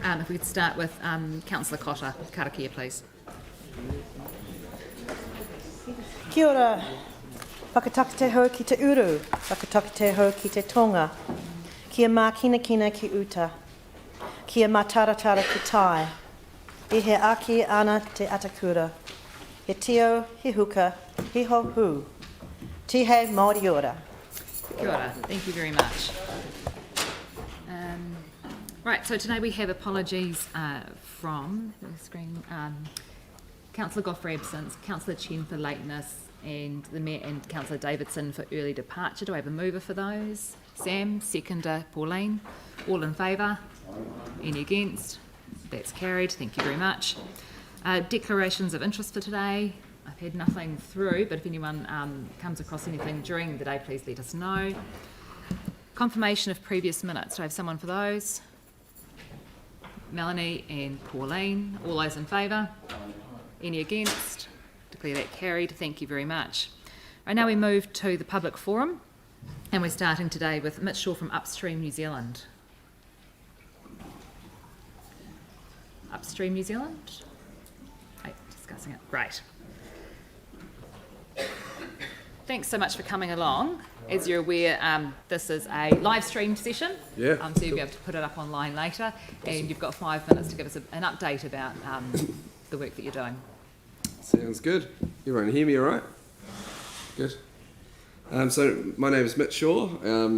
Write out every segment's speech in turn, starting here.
If we could start with Councillor Cotter, Karakia, please. Kia ora. Whakataka te hau ki te uru. Whakataka te hau ki te tonga. Kia mā kina ki uta. Kia mā taratara ki tai. I he aki ana te atakura. He tio, he huka, he ho hu. Tihe Māori ora. Kia ora. Thank you very much. Right, so today we have apologies from the screen. Councillor Gough for absence, Councillor Chen for lateness, and the Mayor and Councillor Davidson for early departure. Do I have a mover for those? Sam, seconder Pauline. All in favour? Any against? That's carried. Thank you very much. Declarations of interest for today. I've had nothing through, but if anyone comes across anything during the day, please let us know. Confirmation of previous minutes. Do I have someone for those? Melanie and Pauline. All those in favour? Any against? Declare that carried. Thank you very much. Right, now we move to the public forum, and we're starting today with Mitch Shaw from Upstream New Zealand. Upstream New Zealand? Right, discussing it. Great. Thanks so much for coming along. As you're aware, this is a live streamed session, Yeah, so you'll be able to put it up online later, and you've got 5 minutes to give us an update about the work that you're doing. Sounds good. Everyone hear me all right? Good. So my name is Mitch Shaw.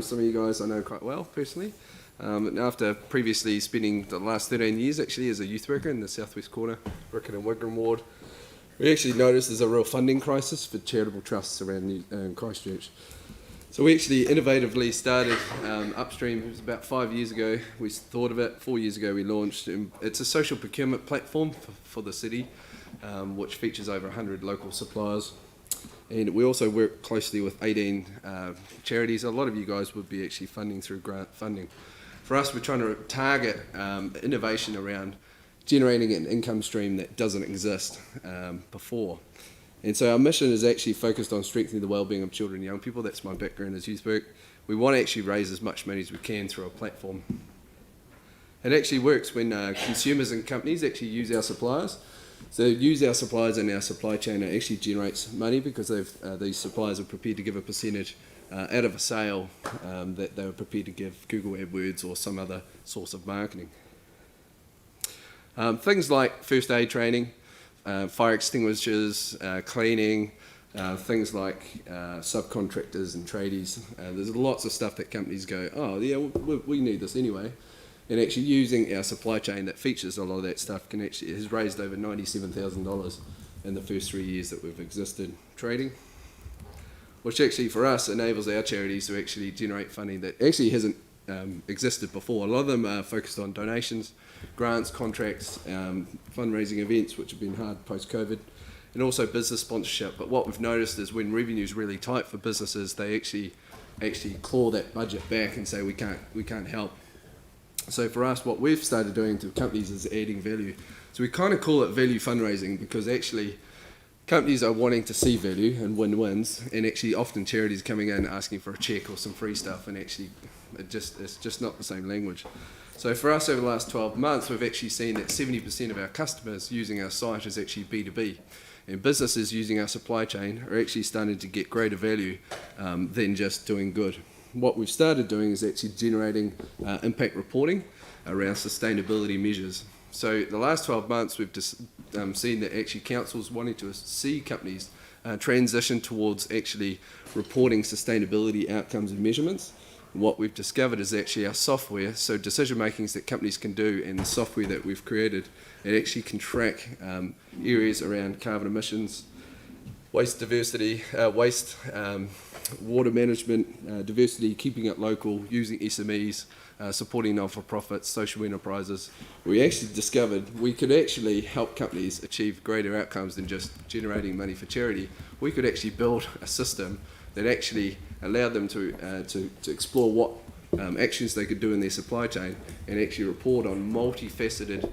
Some of you guys I know quite well personally. And after previously spending the last 13 years actually as a youth worker in the southwest corner, working in Wigram Ward, we actually noticed there's a real funding crisis for charitable trusts around Christchurch. So we actually innovatively started Upstream. It was about 5 years ago. We thought of it. 4 years ago we launched. It's a social procurement platform for the city, which features over 100 local suppliers. And we also work closely with 18 charities. A lot of you guys would be actually funding through grant funding. For us, we're trying to target innovation around generating an income stream that doesn't exist before. And so our mission is actually focused on strengthening the wellbeing of children and young people. That's my background as youth work. We want to actually raise as much money as we can through a platform. It actually works when consumers and companies actually use our suppliers. So use our suppliers in our supply chain. It actually generates money because these suppliers are prepared to give a percentage out of a sale that they were prepared to give Google AdWords or some other source of marketing. Things like first aid training, fire extinguishers, cleaning, things like subcontractors and tradies. There's lots of stuff that companies go, oh yeah, we need this anyway. And actually using our supply chain that features a lot of that stuff has raised over $97,000 in the first 3 years that we've existed trading, which actually for us enables our charities to actually generate funding that actually hasn't existed before. A lot of them are focused on donations, grants, contracts, fundraising events, which have been hard post-COVID, and also business sponsorship. But what we've noticed is when revenue is really tight for businesses, they actually claw that budget back and say we can't help. So for us, what we've started doing to companies is adding value. So we kind of call it value fundraising because actually companies are wanting to see value and win-wins, and actually often charities coming in asking for a check or some free stuff, and actually it's just not the same language. So for us over the last 12 months, we've actually seen that 70% of our customers using our site is actually B2B, and businesses using our supply chain are actually starting to get greater value than just doing good. What we've started doing is actually generating impact reporting around sustainability measures. So the last 12 months we've just seen that actually councils wanting to see companies transition towards actually reporting sustainability outcomes and measurements. What we've discovered is actually our software, so decision makings that companies can do and the software that we've created, it actually can track areas around carbon emissions, waste diversity, water management, diversity, keeping it local, using SMEs, supporting non-for-profits, social enterprises. We actually discovered we could actually help companies achieve greater outcomes than just generating money for charity. We could actually build a system that actually allowed them to explore what actions they could do in their supply chain and actually report on multifaceted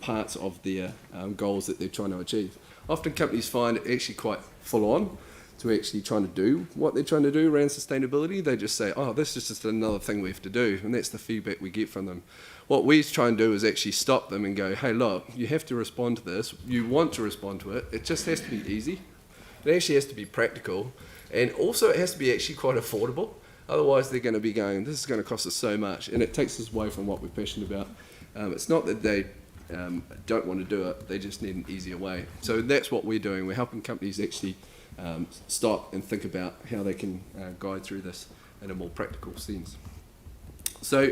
parts of their goals that they're trying to achieve. Often companies find it actually quite full on. to actually trying to do what they're trying to do around sustainability. They just say, oh, this is just another thing we have to do, and that's the feedback we get from them. What we try and do is actually stop them and go, hey, look, you have to respond to this. You want to respond to it. It just has to be easy. It actually has to be practical, and also it has to be actually quite affordable. Otherwise, they're going to be going, this is going to cost us so much, and it takes us away from what we're passionate about. It's not that they don't want to do it, they just need an easier way. So that's what we're doing. We're helping companies actually stop and think about how they can guide through this in a more practical sense. So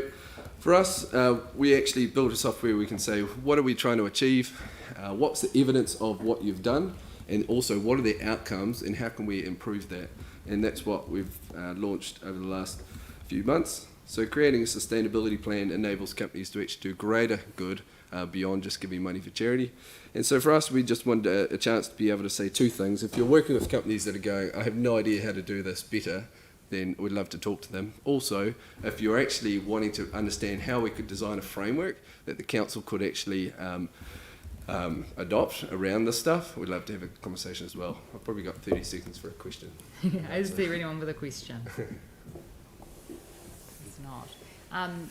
for us, we actually build a software we can say, what are we trying to achieve? What's the evidence of what you've done? And also, what are the outcomes and how can we improve that? And that's what we've launched over the last few months. So creating a sustainability plan enables companies to actually do greater good beyond just giving money for charity. And so for us, we just wanted a chance to be able to say two things. If you're working with companies that are going, I have no idea how to do this better, then we'd love to talk to them. Also, if you're actually wanting to understand how we could design a framework that the council could actually adopt around this stuff, we'd love to have a conversation as well. I've probably got 30 seconds for a question. Is there anyone with a question? It's not.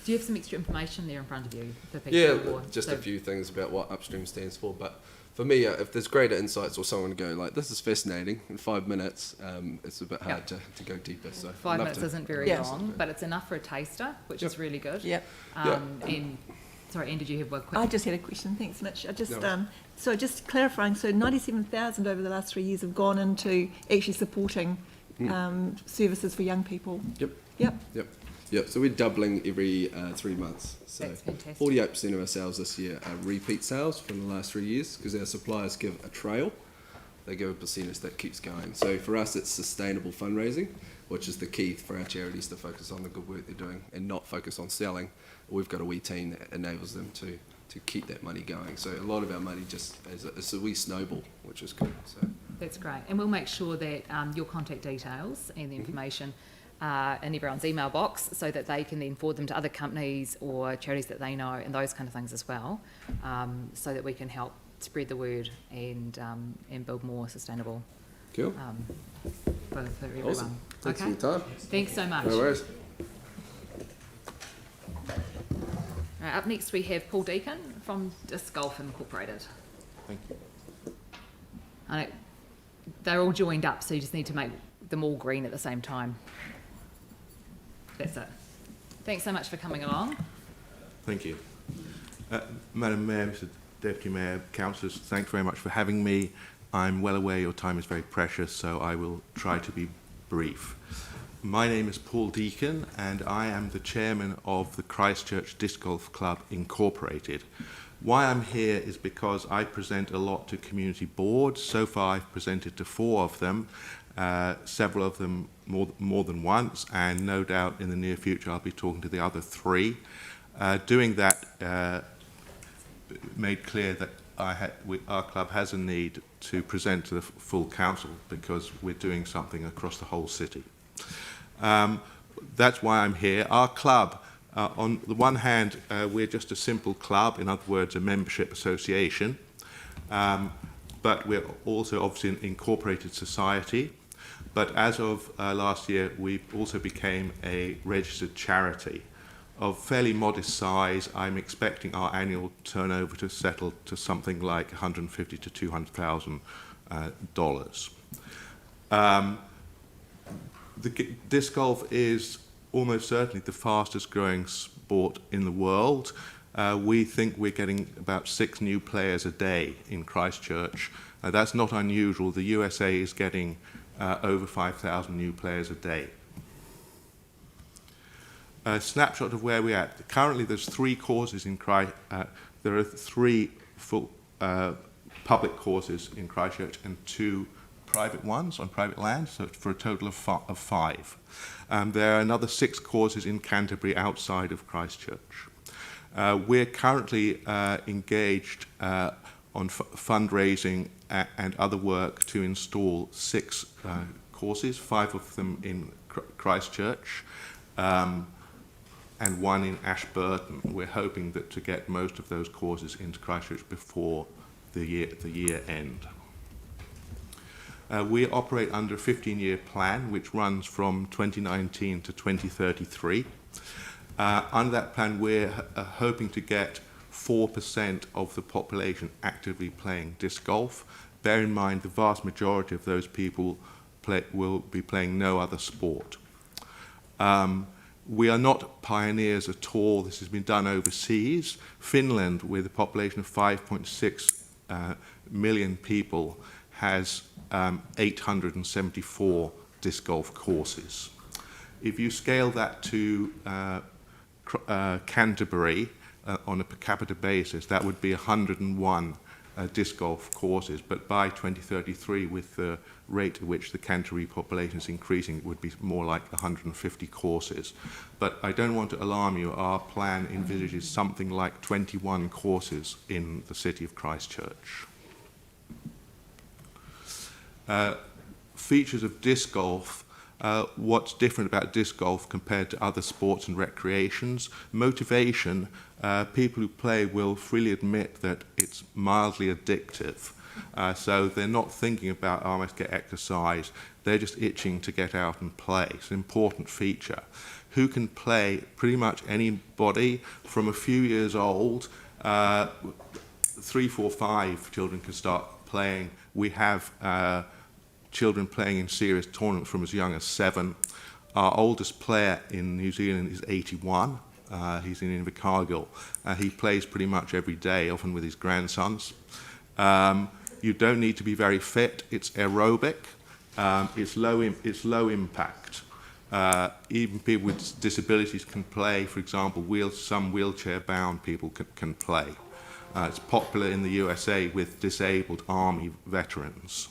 Do you have some extra information there in front of you for people? Yeah, just a few things about what upstream stands for. But for me, if there's greater insights or someone going like, this is fascinating, in 5 minutes, it's a bit hard to go deeper. So 5 minutes isn't very long, but it's enough for a taster, which is really good. Yep. And sorry, Anne, did you have one question? I just had a question. Thanks, Mitch. So just clarifying, so 97,000 over the last 3 years have gone into actually supporting services for young people. Yep. So we're doubling every 3 months. So that's fantastic. 48% of our sales this year are repeat sales from the last 3 years because our suppliers give a trail. They give a percentage that keeps going. So for us, it's sustainable fundraising, which is the key for our charities to focus on the good work they're doing and not focus on selling. We've got a wee team that enables them to keep that money going. So a lot of our money just is a wee snowball, which is good. So that's great. And we'll make sure that your contact details and the information are in everyone's email box so that they can then forward them to other companies or charities that they know and those kind of things as well, so that we can help spread the word and build more sustainable cool. For everyone. Awesome. Thanks for your time. Thanks so much. No worries. Right, up next we have Paul Deacon from Disc Golf Incorporated. Thank you. They're all joined up, so you just need to make them all green at the same time. That's it. Thanks so much for coming along. Thank you. Madam Mayor, Mr Deputy Mayor, Councillors, thanks very much for having me. I'm well aware your time is very precious, so I will try to be brief. My name is Paul Deacon, and I am the chairman of the Christchurch Disc Golf Club Incorporated. Why I'm here is because I present a lot to community boards. So far I've presented to 4 of them, several of them more than once, and no doubt in the near future I'll be talking to the other 3. Doing that made clear that our club has a need to present to the full council because we're doing something across the whole city. That's why I'm here. Our club, on the one hand, we're just a simple club, in other words, a membership association, but we're also obviously an incorporated society. But as of last year, we also became a registered charity of fairly modest size. I'm expecting our annual turnover to settle to something like $150,000 to $200,000. The disc golf is almost certainly the fastest growing sport in the world. We think we're getting about 6 new players a day in Christchurch. That's not unusual. The USA is getting over 5,000 new players a day. A snapshot of where we're at. Currently there's 3 courses in there are 3 full public courses in Christchurch and 2 private ones on private land, so for a total of 5. There are another 6 courses in Canterbury outside of Christchurch. We're currently engaged on fundraising and other work to install 6 courses, 5 of them in Christchurch and 1 in Ashburton. We're hoping that to get most of those courses into Christchurch before the year end. We operate under a 15-year plan which runs from 2019 to 2033. Under that plan, we're hoping to get 4% of the population actively playing disc golf. Bear in mind, the vast majority of those people will be playing no other sport. We are not pioneers at all. This has been done overseas. Finland, with a population of 5.6 million people, has 874 disc golf courses. If you scale that to Canterbury on a per capita basis, that would be 101 disc golf courses, but by 2033, with the rate at which the Canterbury population is increasing, it would be more like 150 courses. But I don't want to alarm you, our plan envisages something like 21 courses in the city of Christchurch. Features of disc golf. What's different about disc golf compared to other sports and recreations? Motivation. People who play will freely admit that it's mildly addictive. So they're not thinking about, oh, I must get exercise. They're just itching to get out and play. It's an important feature. Who can play? Pretty much anybody from a few years old. 3, 4, 5 children can start playing. We have children playing in serious tournaments from as young as 7. Our oldest player in New Zealand is 81. He's in Invercargill. He plays pretty much every day, often with his grandsons. You don't need to be very fit. It's aerobic. It's low impact. Even people with disabilities can play. For example, some wheelchair-bound people can play. It's popular in the USA with disabled Army veterans.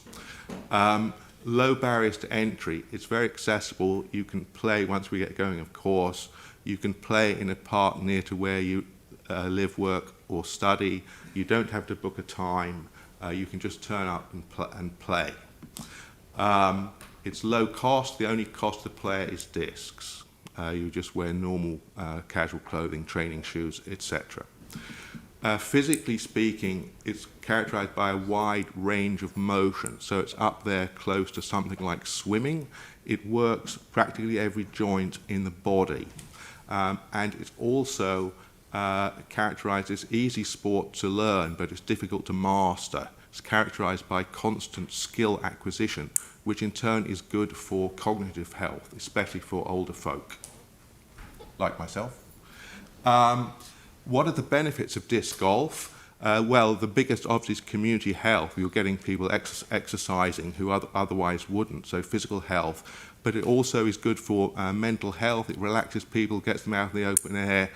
Low barriers to entry. It's very accessible. You can play once we get going, of course. You can play in a park near to where you live, work, or study. You don't have to book a time. You can just turn up and play. It's low cost. The only cost to the player is discs. You just wear normal casual clothing, training shoes, etc. Physically speaking, it's characterized by a wide range of motion, so it's up there close to something like swimming. It works practically every joint in the body, and it's also characterized as easy sport to learn, but it's difficult to master. It's characterized by constant skill acquisition, which in turn is good for cognitive health, especially for older folk, like myself. What are the benefits of disc golf? Well, the biggest obviously is community health. You're getting people exercising who otherwise wouldn't, so physical health. But it also is good for mental health. It relaxes people, gets them out in the open air.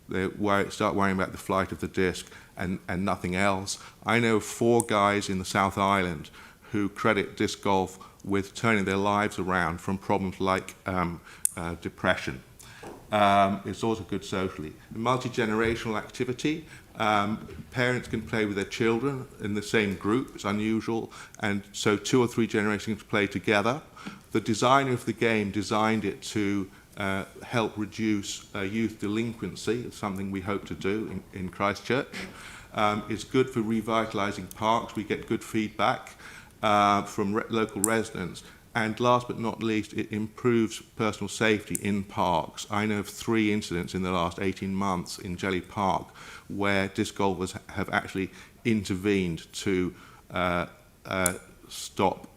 They start worrying about the flight of the disc and nothing else. I know 4 guys in the South Island who credit disc golf with turning their lives around from problems like depression. It's also good socially. Multi-generational activity. Parents can play with their children in the same group. It's unusual, and so 2 or 3 generations play together. The designer of the game designed it to help reduce youth delinquency. It's something we hope to do in Christchurch. It's good for revitalising parks. We get good feedback from local residents. And last but not least, it improves personal safety in parks. I know of 3 incidents in the last 18 months in Jelly Park where disc golfers have actually intervened to stop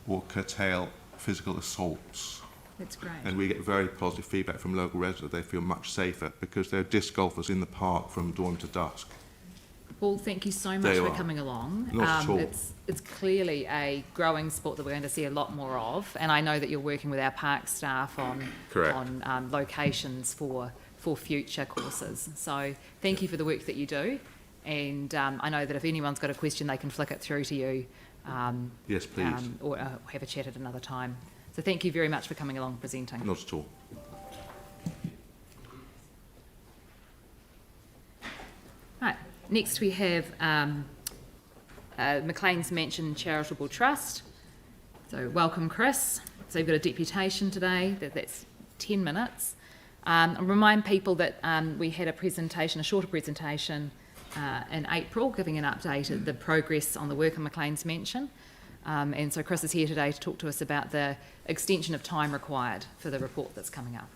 or curtail physical assaults. That's great. And we get very positive feedback from local residents. They feel much safer because there are disc golfers in the park from dawn to dusk. Well, thank you so much for coming along. Not at all. It's clearly a growing sport that we're going to see a lot more of, and I know that you're working with our park staff on locations for future courses. So thank you for the work that you do, and I know that if anyone's got a question, they can flick it through to you. Yes, please. Or have a chat at another time. So thank you very much for coming along and presenting. Not at all. Right. Next we have Mclean's Mansion Charitable Trust. So welcome, Chris. So you've got a deputation today. That's 10 minutes. I'll remind people that we had a shorter presentation in April, giving an update of the progress on the work in Mclean's Mansion. And so Chris is here today to talk to us about the extension of time required for the report that's coming up.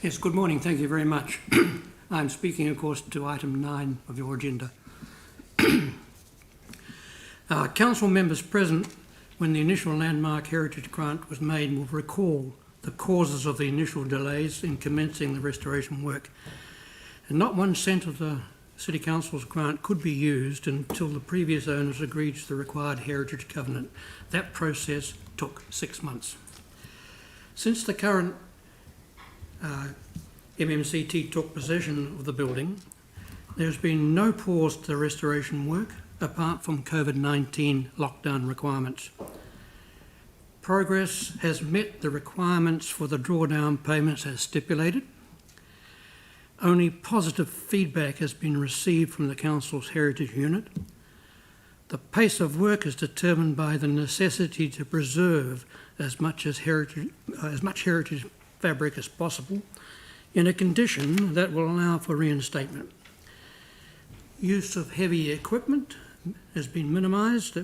Yes, good morning. Thank you very much. I'm speaking, of course, to item 9 of your agenda. Council members present when the initial landmark heritage grant was made will recall the causes of the initial delays in commencing the restoration work. And not 1 cent of the City Council's grant could be used until the previous owners agreed to the required heritage covenant. That process took 6 months. Since the current MMCT took possession of the building, there's been no pause to the restoration work apart from COVID-19 lockdown requirements. Progress has met the requirements for the drawdown payments as stipulated. Only positive feedback has been received from the Council's Heritage Unit. The pace of work is determined by the necessity to preserve as much heritage fabric as possible in a condition that will allow for reinstatement. Use of heavy equipment has been minimised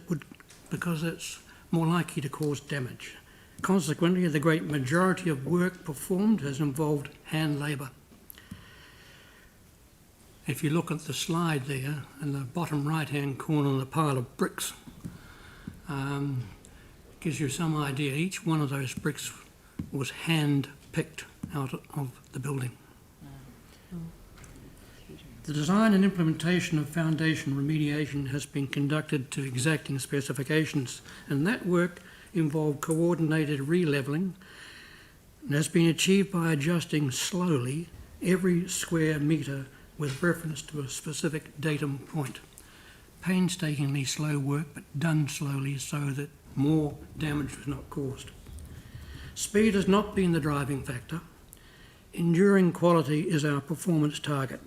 because it's more likely to cause damage. Consequently, the great majority of work performed has involved hand labour. If you look at the slide there, in the bottom right-hand corner, the pile of bricks gives you some idea. Each one of those bricks was hand-picked out of the building. The design and implementation of foundation remediation has been conducted to exacting specifications, and that work involved coordinated re-levelling and has been achieved by adjusting slowly every square metre with reference to a specific datum point. Painstakingly slow work, but done slowly so that more damage was not caused. Speed has not been the driving factor. Enduring quality is our performance target.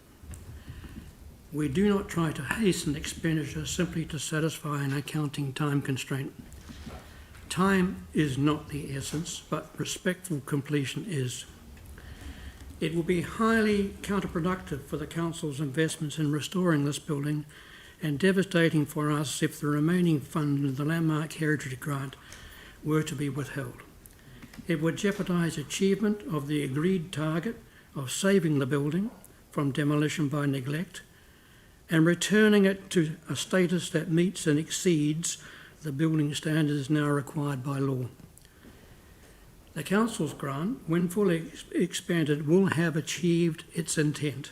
We do not try to hasten expenditure simply to satisfy an accounting time constraint. Time is not the essence, but respectful completion is. It will be highly counterproductive for the Council's investments in restoring this building and devastating for us if the remaining fund of the Landmark Heritage Grant were to be withheld. It would jeopardise achievement of the agreed target of saving the building from demolition by neglect and returning it to a status that meets and exceeds the building standards now required by law. The Council's grant, when fully expanded, will have achieved its intent.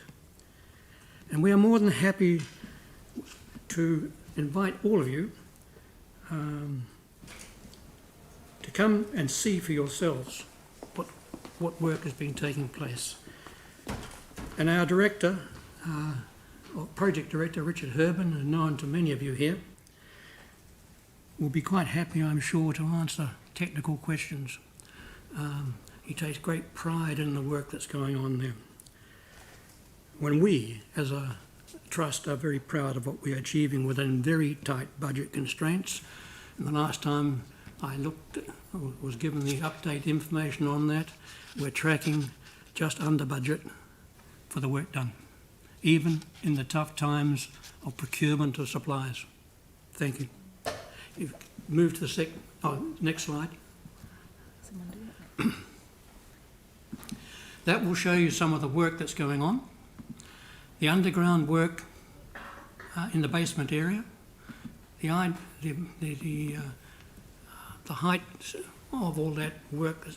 And we are more than happy to invite all of you to come and see for yourselves what work has been taking place. And our director, Project Director Richard Herban, known to many of you here, will be quite happy, I'm sure, to answer technical questions. He takes great pride in the work that's going on there. When we, as a trust, are very proud of what we are achieving within very tight budget constraints. And the last time I looked, was given the update information on that, we're tracking just under budget for the work done, even in the tough times of procurement of supplies. Thank you. You've moved to the next slide. That will show you some of the work that's going on. The underground work in the basement area, the height of all that work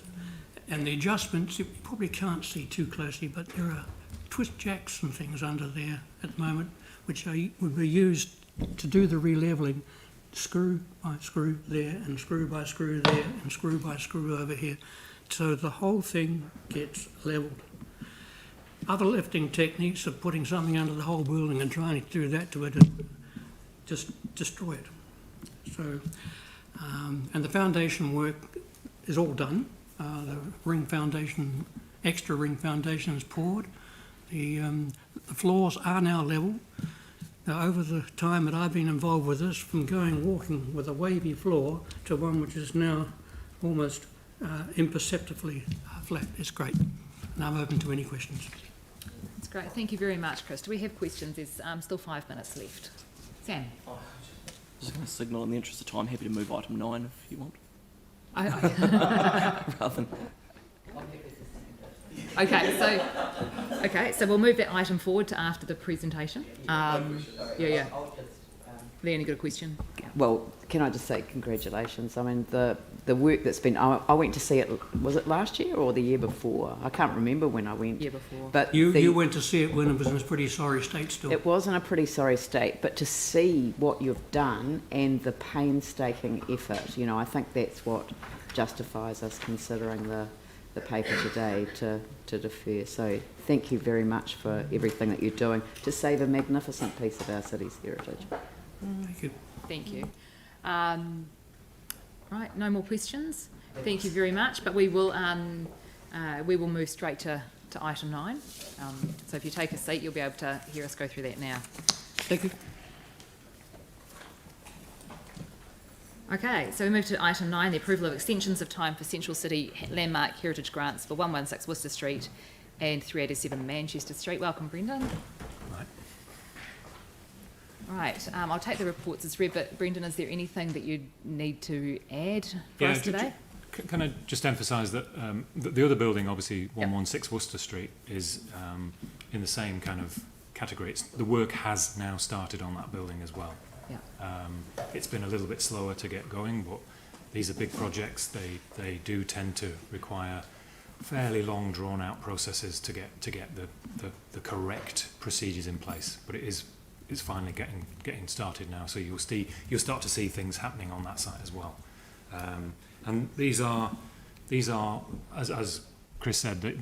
and the adjustments, you probably can't see too closely, but there are twist jacks and things under there at the moment which would be used to do the re-levelling, screw by screw there and screw by screw there and screw by screw over here, so the whole thing gets levelled. Other lifting techniques of putting something under the whole building and trying to do that to it and just destroy it. So, and the foundation work is all done. The ring foundation, extra ring foundation is poured. The floors are now level. Now, over the time that I've been involved with this, from walking with a wavy floor to one which is now almost imperceptibly flat, it's great. And I'm open to any questions. That's great. Thank you very much, Chris. Do we have questions? There's still 5 minutes left. Sam? Just going to signal in the interest of time, happy to move item 9 if you want. Rather than... Okay, so we'll move that item forward to after the presentation. Leanne, you got a question? Well, can I just say congratulations? I mean, the work that's been... I went to see it, was it last year or the year before? I can't remember when I went. Year before. But You went to see it when it was in a pretty sorry state still. It was in a pretty sorry state, but to see what you've done and the painstaking effort, you know, I think that's what justifies us considering the paper today to defer. So thank you very much for everything that you're doing to save a magnificent piece of our city's heritage. Thank you. Thank you. Right, no more questions. Thank you very much. But we will move straight to item 9. So if you take a seat, you'll be able to hear us go through that now. Thank you. Okay, so we move to item 9, the approval of extensions of time for Central City Landmark Heritage Grants for 116 Worcester Street and 387 Manchester Street. Welcome, Brendan. Right, I'll take the reports as read, but Brendan, is there anything that you need to add for us today? Can I just emphasise that the other building, obviously 116 Worcester Street, is in the same kind of category. The work has now started on that building as well. Yeah. It's been a little bit slower to get going, but these are big projects. They do tend to require fairly long, drawn-out processes to get the correct procedures in place. But it's finally getting started now. So you'll start to see things happening on that site as well. And these are as Chris said,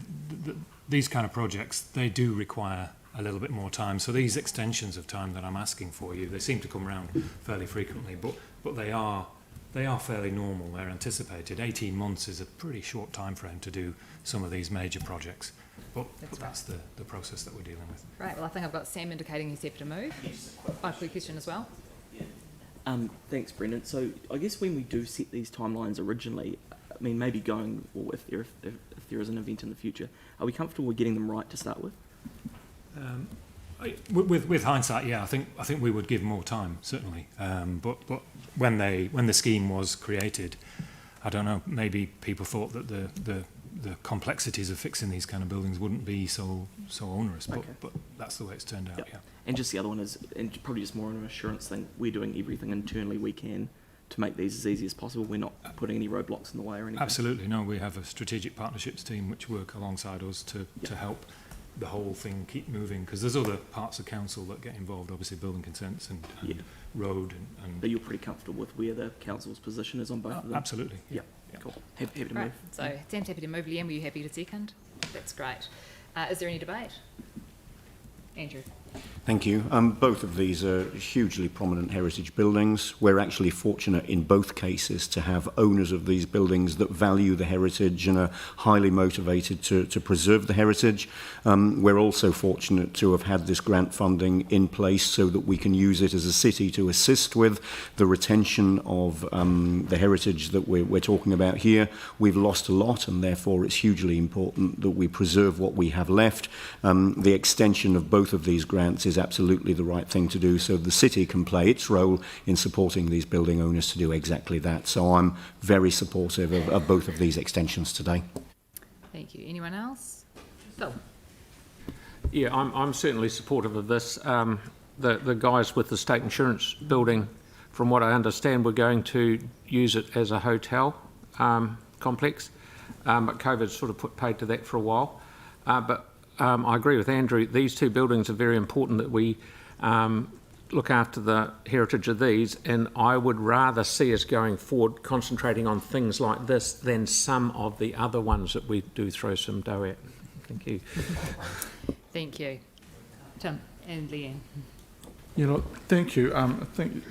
these kind of projects, they do require a little bit more time. So these extensions of time that I'm asking for you, they seem to come around fairly frequently, but they are fairly normal. They're anticipated. 18 months is a pretty short time frame to do some of these major projects. But that's the process that we're dealing with. Right, well, I think I've got Sam indicating he's happy to move. Quick question as well. Thanks, Brendan. So I guess when we do set these timelines originally, I mean, maybe going, or if there is an event in the future, are we comfortable with getting them right to start with? With hindsight, yeah, I think we would give more time, certainly. But when the scheme was created, I don't know, maybe people thought that the complexities of fixing these kind of buildings wouldn't be so onerous, Okay. but that's the way it's turned out. Yep. Yeah. And just the other one is, and probably just more of an assurance thing, we're doing everything internally we can to make these as easy as possible. We're not putting any roadblocks in the way or anything. Absolutely, no. We have a strategic partnerships team which work alongside us to help the whole thing keep moving, because there's other parts of council that get involved, obviously building consents and road and But you're pretty comfortable with where the council's position is on both of them? absolutely. Yeah. Cool. Happy to Right, move. so Sam's happy to move. Liam, were you happy to second? That's great. Is there any debate? Andrew. Thank you. Both of these are hugely prominent heritage buildings. We're actually fortunate in both cases to have owners of these buildings that value the heritage and are highly motivated to preserve the heritage. We're also fortunate to have had this grant funding in place so that we can use it as a city to assist with the retention of the heritage that we're talking about here. We've lost a lot, and therefore it's hugely important that we preserve what we have left. The extension of both of these grants is absolutely the right thing to do, so the city can play its role in supporting these building owners to do exactly that. So I'm very supportive of both of these extensions today. Thank you. Anyone else? Phil. Yeah, I'm certainly supportive of this. The guys with the state insurance building, from what I understand, were going to use it as a hotel complex, but COVID sort of put paid to that for a while. But I agree with Andrew. These two buildings are very important that we look after the heritage of these, and I would rather see us going forward concentrating on things like this than some of the other ones that we do throw some dough at. Thank you. Thank you. Tim and Leanne. Yeah, look, thank you. I think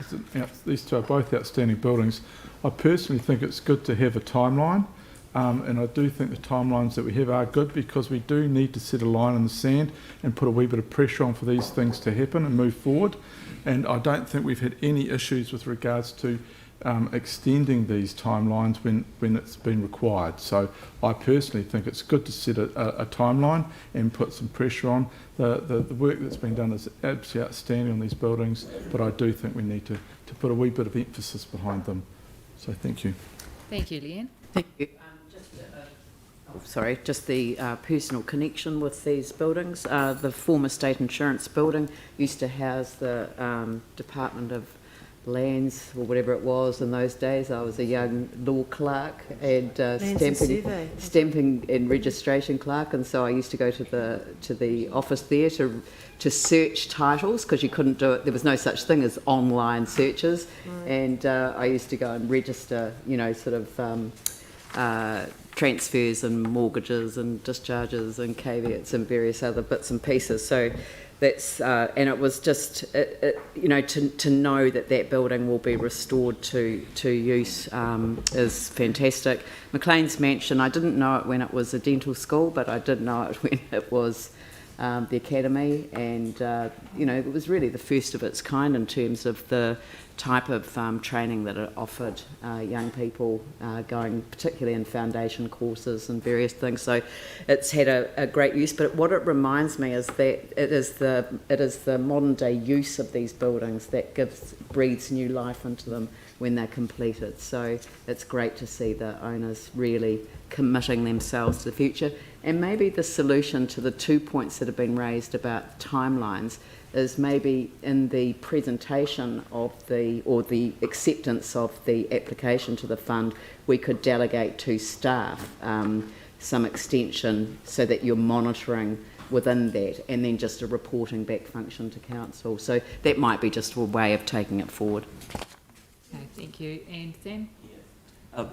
these two are both outstanding buildings. I personally think it's good to have a timeline. And I do think the timelines that we have are good, because we do need to set a line in the sand and put a wee bit of pressure on for these things to happen and move forward. And I don't think we've had any issues with regards to extending these timelines when it's been required. So I personally think it's good to set a timeline and put some pressure on. The work that's been done is absolutely outstanding on these buildings, but I do think we need to put a wee bit of emphasis behind them. So thank you. Thank you, Leanne. Thank you. Just the personal connection with these buildings. The former State Insurance building used to house the Department of Lands, or whatever it was in those days. I was a young law clerk and stamping and registration clerk, and so I used to go to the office there to search titles, because you couldn't do it. There was no such thing as online searches, and I used to go and register, transfers and mortgages and discharges and caveats and various other bits and pieces. So that's and it was just to know that building will be restored to use is fantastic. Mclean's mansion, I didn't know it when it was a dental school, but I did know it when it was the academy, and it was really the first of its kind in terms of the type of training that it offered young people going particularly in foundation courses and various things. So it's had a great use, but what it reminds me is that it is the modern day use of these buildings that breathes new life into them when they're completed. So it's great to see the owners really committing themselves to the future. And maybe the solution to the 2 points that have been raised about timelines is maybe in the presentation of the acceptance of the application to the fund, we could delegate to staff some extension so that you're monitoring within that, and then just a reporting back function to council. So that might be just a way of taking it forward. Okay, thank you. And Sam?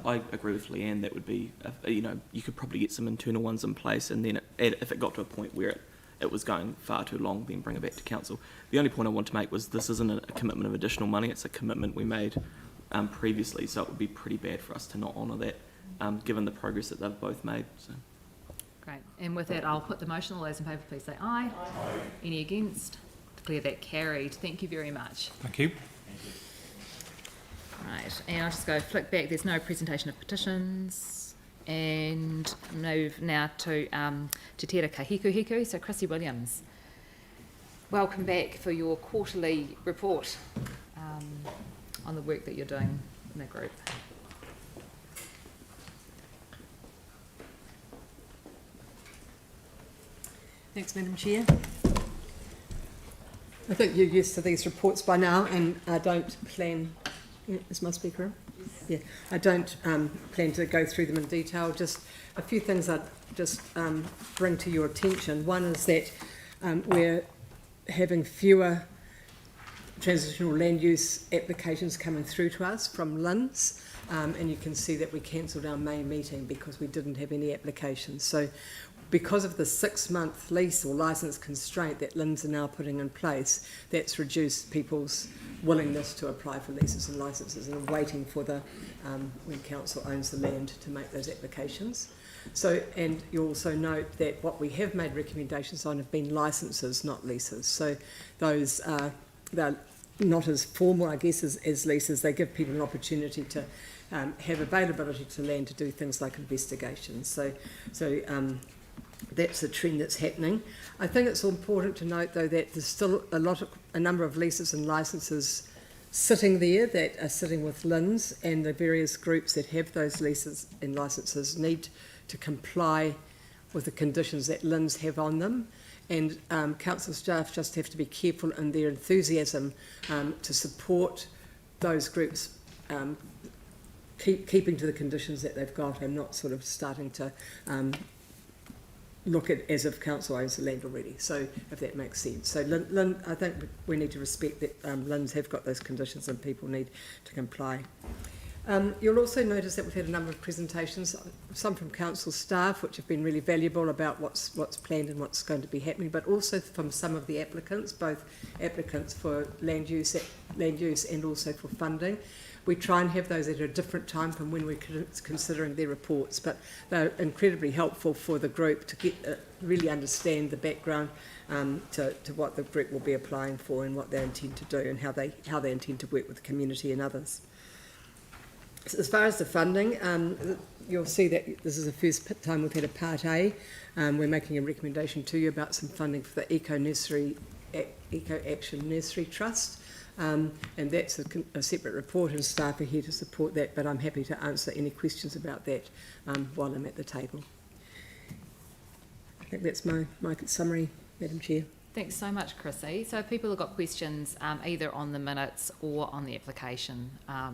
I agree with Leanne. That would be, you could probably get some internal ones in place, and then if it got to a point where it was going far too long, then bring it back to council. The only point I want to make was this isn't a commitment of additional money, it's a commitment we made previously, so it would be pretty bad for us to not honour that, given the progress that they've both made. So. Great. And with that, I'll put the motion. All those in favour, please say aye. Aye. Any against? Declare that carried. Thank you very much. Thank you. Right, and I'll just go flick back. There's no presentation of petitions. And move now to Te Tera Kahikuhiku. So Chrissy Williams, welcome back for your quarterly report on the work that you're doing in the group. Thanks, Madam Chair. I think you're used to these reports by now, and I don't plan. Is my speaker on? Yeah, I don't plan to go through them in detail. Just a few things I'd just bring to your attention. One is that we're having fewer transitional land use applications coming through to us from LINZ, and you can see that we cancelled our May meeting because we didn't have any applications. So because of the 6-month lease or licence constraint that LINZ are now putting in place, that's reduced people's willingness to apply for leases and licences and waiting for the when council owns the land to make those applications. So, and you also note that what we have made recommendations on have been licences, not leases. So those they're not as formal, I guess, as leases. They give people an opportunity to have availability to land to do things like investigations. So that's a trend that's happening. I think it's important to note, though, that there's still a number of leases and licences sitting there that are sitting with LINZ, and the various groups that have those leases and licences need to comply with the conditions that LINZ have on them. And council staff just have to be careful in their enthusiasm to support those groups keeping to the conditions that they've got, and not sort of starting to look at as if council owns the land already. So if that makes sense. So I think we need to respect that LINZ have got those conditions and people need to comply. You'll also notice that we've had a number of presentations, some from council staff, which have been really valuable about what's planned and what's going to be happening, but also from some of the applicants, both applicants for land use and also for funding. We try and have those at a different time from when we're considering their reports, but they're incredibly helpful for the group to get really understand the background to what the group will be applying for and what they intend to do and how they intend to work with the community and others. As far as the funding, you'll see that this is the first time we've had a Part A. We're making a recommendation to you about some funding for the Eco Action Nursery Trust. And that's a separate report, and staff are here to support that, but I'm happy to answer any questions about that while I'm at the table. I think that's my summary, Madam Chair. Thanks so much, Chrissy. So if people have got questions either on the minutes or on the application, I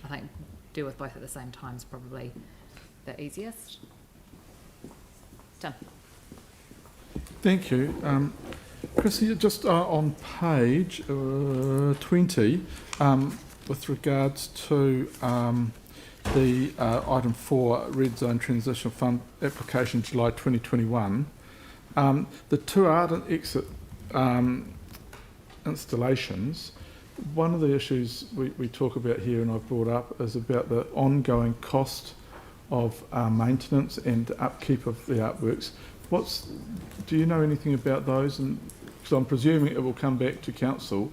think deal with both at the same time is probably the easiest. Done. Thank you. Chrissy, just on page 20, with regards to the item 4, Red Zone Transitional Fund application July 2021, the two art and exit installations, one of the issues we talk about here and I've brought up is about the ongoing cost of maintenance and upkeep of the artworks. Do you know anything about those? And because I'm presuming it will come back to council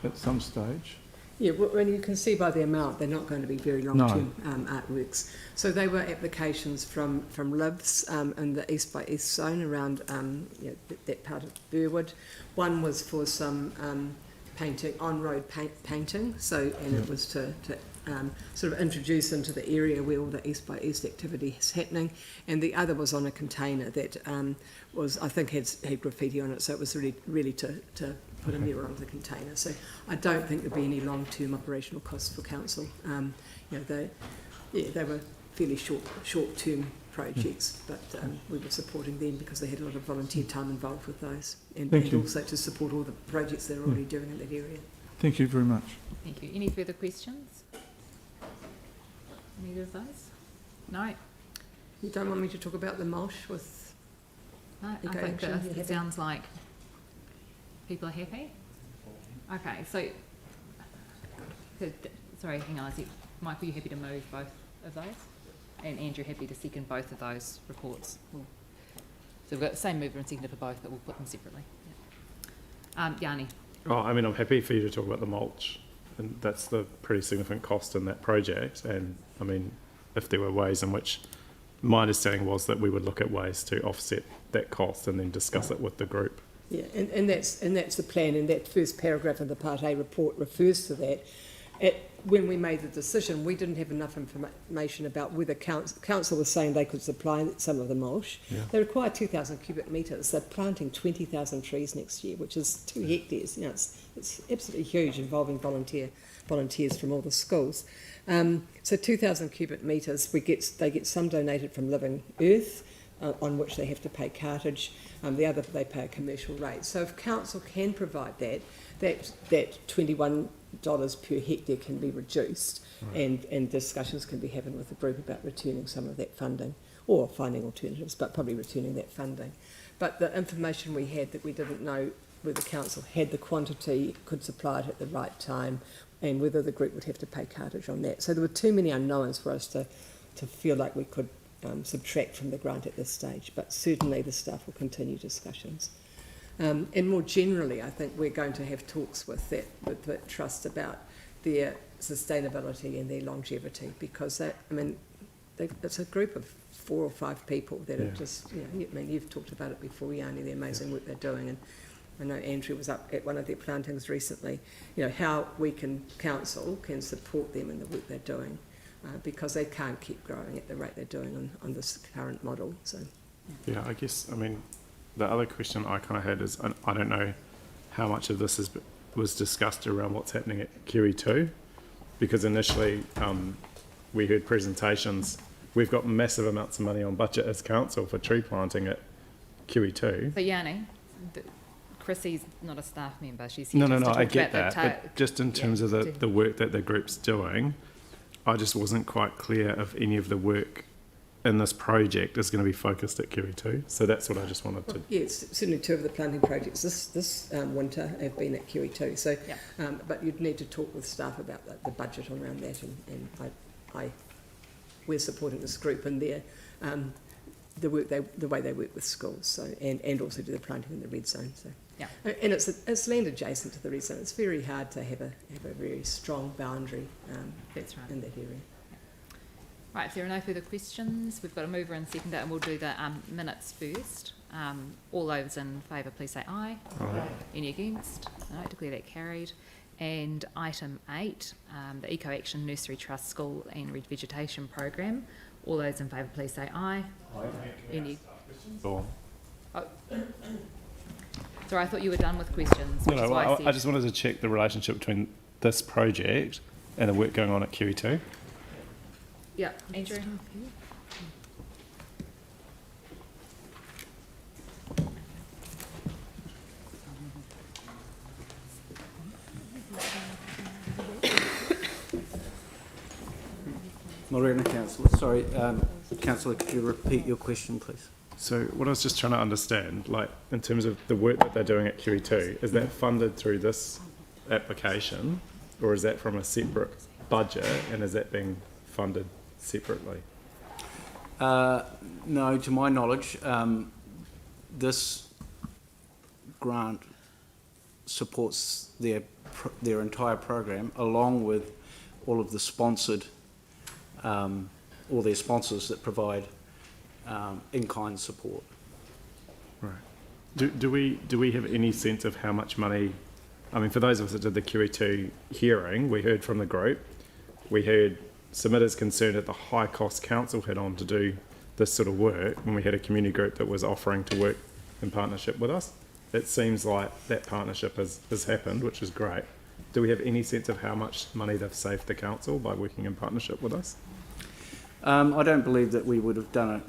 at some stage. Yeah, well, you can see by the amount they're not going to be very long-term artworks. So they were applications from LIVs in the East by East zone around that part of Burwood. One was for some painting, on-road painting, and it was to sort of introduce into the area where all the East by East activity is happening. And the other was on a container that was, I think, had graffiti on it, so it was really to put a mirror on the container. So I don't think there'll be any long-term operational costs for council. They were fairly short-term projects, but we were supporting them because they had a lot of volunteer time involved with those, and also to support all the projects they're already doing in that area. Thank you very much. Thank you. Any further questions? Any of those? No? You don't want me to talk about the mulch with... No, I think that it sounds like people are happy. Okay, so... Sorry, hang on. I see. Michael, you happy to move both of those? And Andrew, happy to second both of those reports? So we've got the same mover and seconder for both, but we'll put them separately. Yeah. Yanni. Oh, I mean, I'm happy for you to talk about the mulch, and that's the pretty significant cost in that project. And I mean, if there were ways in which, my understanding was that we would look at ways to offset that cost and then discuss it with the group. Yeah, and that's the plan, and that first paragraph of the Part A report refers to that. When we made the decision, we didn't have enough information about whether council was saying they could supply some of the mulch. Yeah. They require 2,000 cubic metres. They're planting 20,000 trees next year, which is 2 hectares. It's absolutely huge, involving volunteers from all the schools. So 2,000 cubic metres, they get some donated from Living Earth, on which they have to pay cartage. The other, they pay a commercial rate. So if council can provide that $21 per hectare can be reduced, right, and discussions can be having with the group about returning some of that funding, or finding alternatives, but probably returning that funding. But the information we had, that we didn't know whether council had the quantity, could supply it at the right time, and whether the group would have to pay cartage on that. So there were too many unknowns for us to feel like we could subtract from the grant at this stage, but certainly the staff will continue discussions. And more generally, I think we're going to have talks with the trust about their sustainability and their longevity, because it's a group of 4 or 5 people that are just, you've talked about it before, Yanni, the amazing work they're doing, and I know Andrew was up at one of their plantings recently, how council can support them in the work they're doing, because they can't keep growing at the rate they're doing on this current model. So, yeah, I guess, the other question I kind of had is, I don't know how much of this was discussed around what's happening at QE2, because initially we heard presentations. We've got massive amounts of money on budget as council for tree planting at QE2. But Yanni, Chrissy's not a staff member. She's here No, to I talk get about that. But just in terms of the work that the group's doing, I just wasn't quite clear if any of the work in this project is going to be focused at QE2. So that's what I just wanted to... Yes, certainly 2 of the planting projects this winter have been at QE2. So, but you'd need to talk with staff about the budget around that, and we're supporting this group and their the way they work with schools. So and also do the planting in the red zone. So and it's land adjacent to the red zone. It's very hard to have a very strong boundary. That's right. In that area. Yeah. Right, if there are no further questions, we've got a mover and seconder, and we'll do the minutes first. All those in favour, please say aye. Aye. Any against? No, declare that carried. And item 8, the Eco Action Nursery Trust School and Revegetation Programme. All those in favour, please say aye. Aye. Any? Or, Oh. Sorry, I thought you were done with questions, which is why I said. I just wanted to check the relationship between this project and the work going on at QE2. Yeah, Andrew. Morena, Councillor. Sorry, Councillor, could you repeat your question, please? So what I was just trying to understand, like in terms of the work that they're doing at QE2, is that funded through this application, or is that from a separate budget, and is that being funded separately? No, to my knowledge, this grant supports their entire program, along with all of the sponsored, all their sponsors that provide in-kind support. Right. Do we have any sense of how much money? I mean, for those of us that did the QE2 hearing, we heard from the group. We heard submitters concerned that the high cost council had on to do this sort of work when we had a community group that was offering to work in partnership with us. It seems like that partnership has happened, which is great. Do we have any sense of how much money they've saved the council by working in partnership with us? I don't believe that we would have done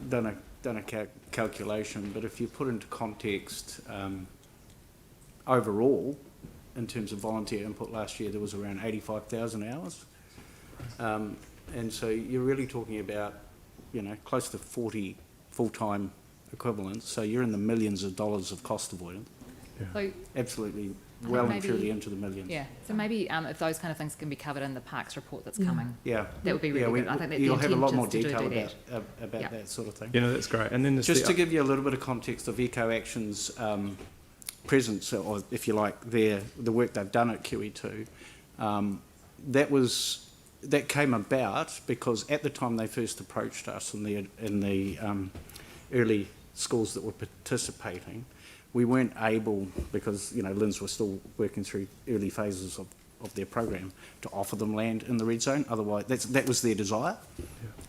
a calculation, but if you put into context, overall, in terms of volunteer input last year, there was around 85,000 hours. And so you're really talking about, close to 40 full-time equivalents. So you're in the millions of dollars of cost avoidance. Yeah. So, absolutely, well and truly into the millions. Yeah, so maybe if those kind of things can be covered in the Parks report that's coming, yeah, that would be really good. I think that you'll the have a lot intent more is to detail do about yeah. that sort of thing. That's great. And then just to give you a little bit of context of Eco Action's presence, or if you like, the work they've done at QE2, that came about because at the time they first approached us in the early schools that were participating, we weren't able, because LINZ were still working through early phases of their program, to offer them land in the red zone. Otherwise, that was their desire,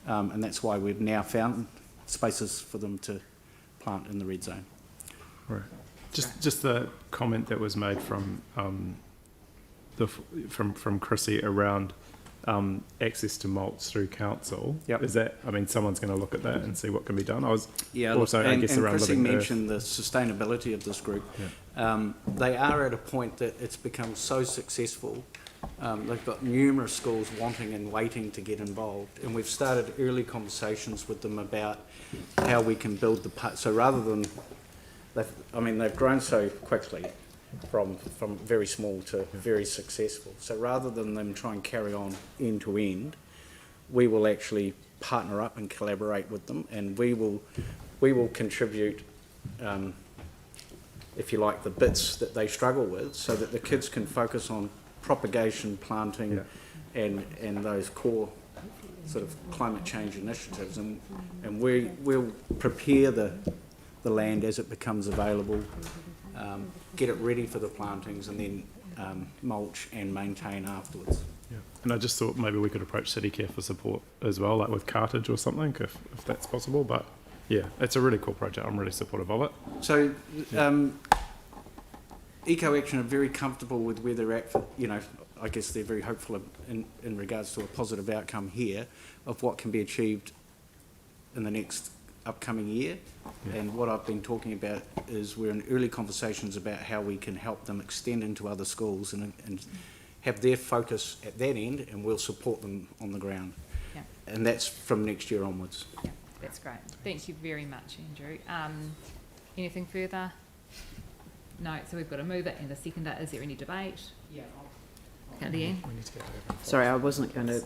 and that's why we've now found spaces for them to plant in the red zone. Right. Just the comment that was made from from Chrissy around access to mulch through council. Yep. Is that? I mean, someone's going to look at that and see what can be done. I was also, and, I guess, and around Chrissy living mentioned the sustainability of this group. Yeah. They are at a point that it's become so successful. They've got numerous schools wanting and waiting to get involved, and we've started early conversations with them about how we can build the. So rather than, they've grown so quickly. From very small to very successful. So rather than them try and carry on end to end, we will actually partner up and collaborate with them, and we will contribute, if you like, the bits that they struggle with, so that the kids can focus on propagation, planting, and those core sort of climate change initiatives, and we'll prepare the land as it becomes available. Get it ready for the plantings, and then mulch and maintain afterwards. Yeah. And I just thought maybe we could approach City Care for support as well, like with cartage or something, if that's possible. But yeah, it's a really cool project. I'm really supportive of it. So Eco Action are very comfortable with where they're at. I guess they're very hopeful in regards to a positive outcome here of what can be achieved in the next upcoming year. Yeah. And what I've been talking about is we're in early conversations about how we can help them extend into other schools and have their focus at that end, and we'll support them on the ground. Yeah. And that's from next year onwards. Yeah, that's great. Thank you very much, Andrew. Anything further? No, so we've got a mover and a seconder. Is there any debate? Yeah. At the end. Sorry, I wasn't going to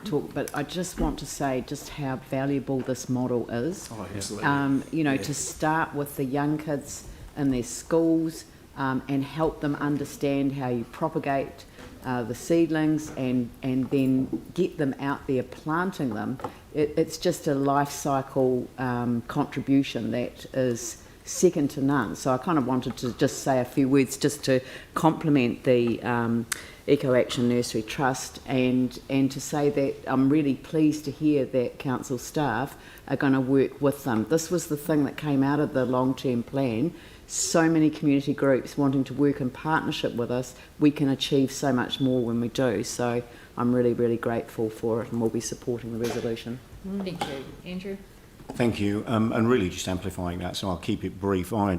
talk, but I just want to say just how valuable this model is. Oh, absolutely. To start with the young kids in their schools and help them understand how you propagate the seedlings and then get them out there planting them it's just a life cycle contribution that is second to none. So I kind of wanted to just say a few words just to complement the Eco Action Nursery Trust and to say that I'm really pleased to hear that council staff are going to work with them. This was the thing that came out of the long-term plan. So many community groups wanting to work in partnership with us. We can achieve so much more when we do. So I'm really, really grateful for it, and we'll be supporting the resolution. Thank you. Andrew? Thank you, and really just amplifying that, so I'll keep it brief. I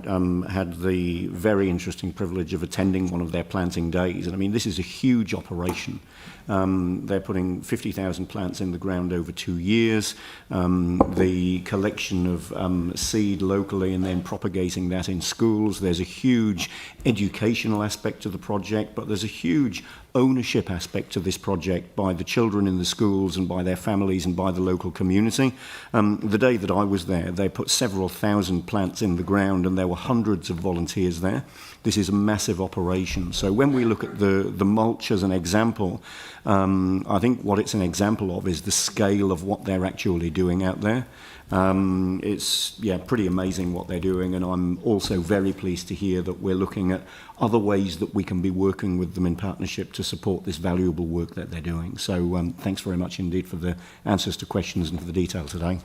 had the very interesting privilege of attending one of their planting days, and I mean, this is a huge operation. They're putting 50,000 plants in the ground over 2 years, the collection of seed locally and then propagating that in schools. There's a huge educational aspect to the project, but there's a huge ownership aspect to this project by the children in the schools and by their families and by the local community. The day that I was there, they put several thousand plants in the ground and there were hundreds of volunteers there. This is a massive operation. So when we look at the mulch as an example, I think what it's an example of is the scale of what they're actually doing out there. It's pretty amazing what they're doing, and I'm also very pleased to hear that we're looking at other ways that we can be working with them in partnership to support this valuable work that they're doing. So thanks very much indeed for the answers to questions and for the detail today.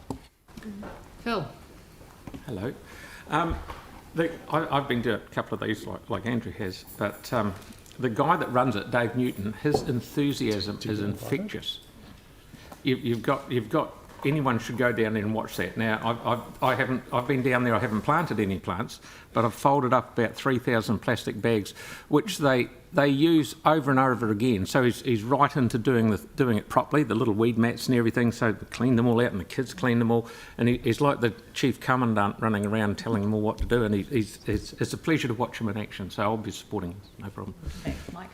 Phil? Hello. I've been to a couple of these like Andrew has, but the guy that runs it, Dave Newton, his enthusiasm is infectious. You've got anyone should go down there and watch that. Now, I've been down there, I haven't planted any plants, but I've folded up about 3,000 plastic bags, which they use over and over again. So he's right into doing it properly, the little weed mats and everything, so they clean them all out and the kids clean them all. And he's like the chief commandant running around telling them all what to do, and it's a pleasure to watch him in action, so I'll be supporting him, no problem. Thanks, Mike.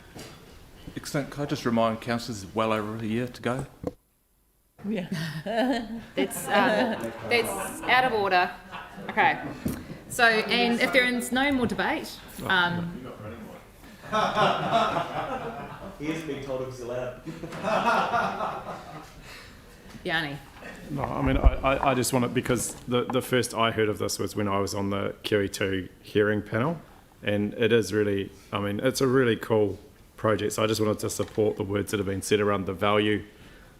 Excellent. Can I just remind councillors it's well over a year to go? Yeah. That's out of order. Okay. So, and if there is no more debate, He has been told it was allowed. Yanni. No, I mean, I just want it because the first I heard of this was when I was on the Kiwi 2 hearing panel, and it is really, I mean, it's a really cool project. So I just wanted to support the words that have been said around the value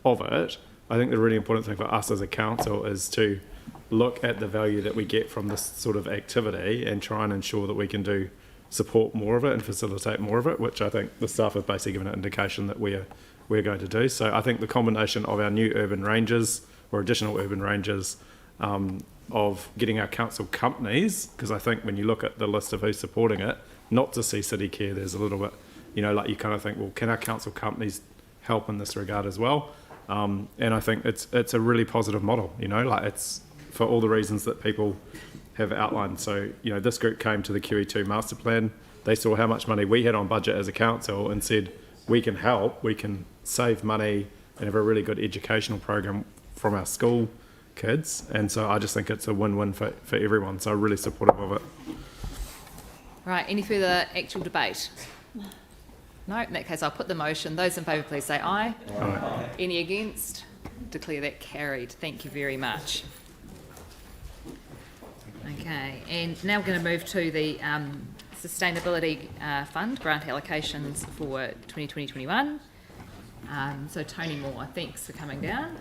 of it. I think the really important thing for us as a council is to look at the value that we get from this sort of activity and try and ensure that we can support more of it and facilitate more of it, which I think the staff have basically given an indication that we're going to do. So I think the combination of our new urban ranges or additional urban ranges, of getting our council companies, because I think when you look at the list of who's supporting it, not to see City Care, there's a little bit, like you kind of think, well, can our council companies help in this regard as well? And I think it's a really positive model, like it's for all the reasons that people have outlined. So, this group came to the QE2 master plan. They saw how much money we had on budget as a council and said, we can help, we can save money and have a really good educational program from our school kids. And so I just think it's a win-win for everyone. So I'm really supportive of it. Right, any further actual debate? No, in that case, I'll put the motion. Those in favour, please say aye. Aye. Any against? Declare that carried. Thank you very much. Okay, and now we're going to move to the Sustainability Fund grant allocations for 2020-21. So Tony Moore, thanks for coming down.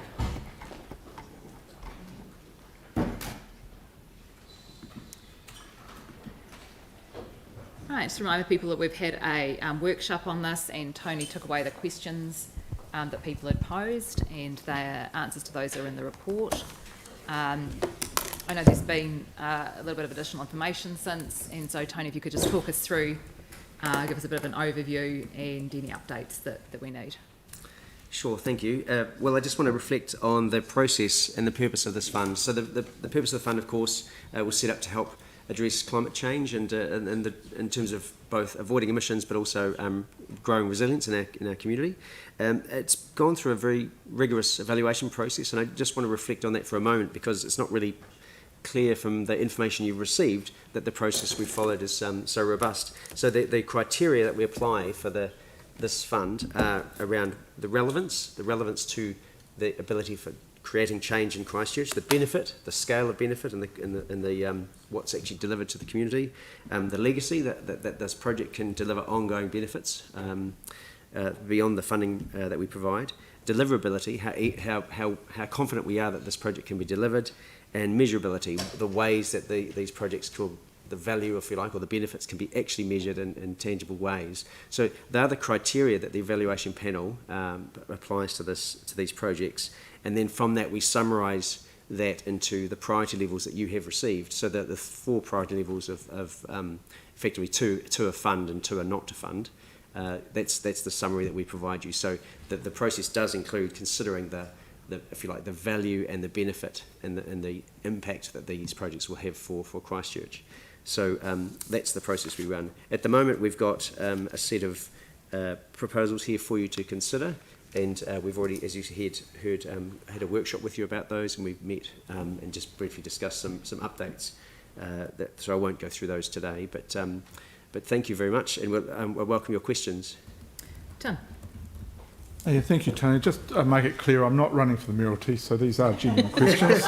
Right, just remind people that we've had a workshop on this, and Tony took away the questions that people had posed, and their answers to those are in the report. I know there's been a little bit of additional information since, and so Tony, if you could just talk us through, give us a bit of an overview and any updates that we need. Sure, thank you. Well, I just want to reflect on the process and the purpose of this fund. So the purpose of the fund, of course, was set up to help address climate change and in terms of both avoiding emissions but also growing resilience in our community. It's gone through a very rigorous evaluation process, and I just want to reflect on that for a moment because it's not really clear from the information you've received that the process we've followed is so robust. So the criteria that we apply for this fund are around the relevance to the ability for creating change in Christchurch, the benefit, the scale of benefit, and the what's actually delivered to the community, the legacy that this project can deliver ongoing benefits beyond the funding that we provide, deliverability, how confident we are that this project can be delivered, and measurability, the ways that these projects the value, if you like, or the benefits can be actually measured in tangible ways. So they are the criteria that the evaluation panel applies to these projects, and then from that we summarise that into the priority levels that you have received. So that the 4 priority levels of effectively two are fund and 2 are not to fund. That's the summary that we provide you. So the process does include considering the if you like, the value and the benefit and the impact that these projects will have for Christchurch. So that's the process we run. At the moment, we've got a set of proposals here for you to consider, and we've already, as you heard, had a workshop with you about those, and we've met and just briefly discussed some updates. So I won't go through those today, but thank you very much, and we'll welcome your questions. Tim. Yeah, thank you, Tony. Just make it clear, I'm not running for the mayoralty, so these are genuine questions.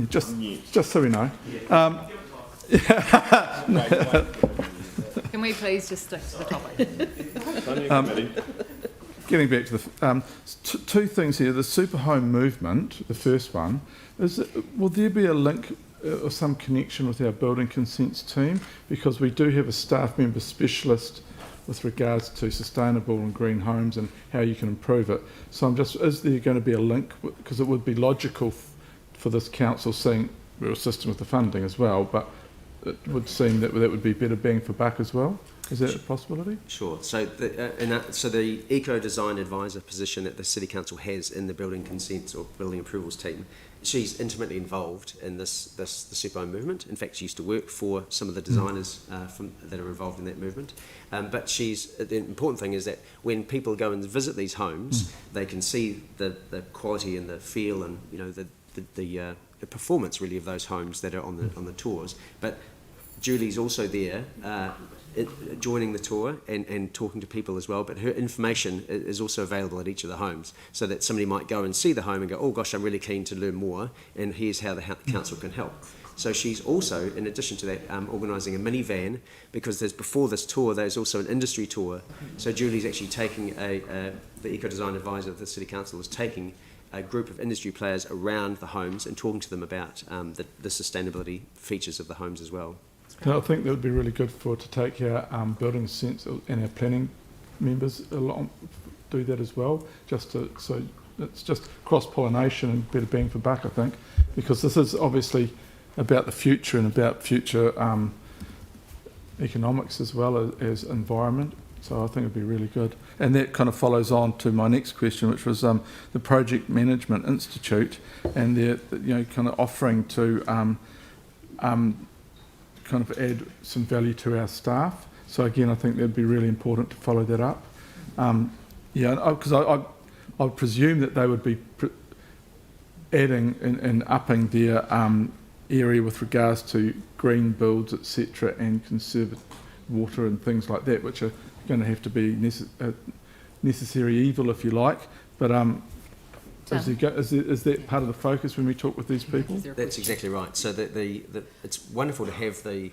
Just so we know. Can we please just stick to the topic? Getting back to the 2 things here. The super home movement, the first one, will there be a link or some connection with our building consents team? Because we do have a staff member specialist with regards to sustainable and green homes and how you can improve it. So is there going to be a link? Because it would be logical for this council, seeing we're assisting with the funding as well, but it would seem that would be better bang for buck as well. Is that a possibility? Sure. So the eco-design advisor position that the City Council has in the building consents or building approvals team, she's intimately involved in the super home movement. In fact, she used to work for some of the designers that are involved in that movement. But the important thing is that when people go and visit these homes, they can see the quality and the feel and the performance really of those homes that are on the tours. But Julie's also there joining the tour and talking to people as well, but her information is also available at each of the homes, so that somebody might go and see the home and go, oh gosh, I'm really keen to learn more, and here's how the council can help. So she's also, in addition to that, organising a minivan, because before this tour there's also an industry tour. So Julie's actually taking the eco-design advisor of the City Council is taking a group of industry players around the homes and talking to them about the sustainability features of the homes as well. I think that would be really good to take our building sense and our planning members along, do that as well, so it's just cross-pollination and better bang for buck, I think, because this is obviously about the future and about future economics as well as environment. So I think it'd be really good. And that kind of follows on to my next question, which was the Project Management Institute, and they're kind of offering to kind of add some value to our staff. So again, I think that'd be really important to follow that up. Because I would presume that they would be adding and upping their area with regards to green builds, etc., and conserve water and things like that, which are going to have to be necessary evil, if you like. But is that part of the focus when we talk with these people? That's exactly right. So it's wonderful to have the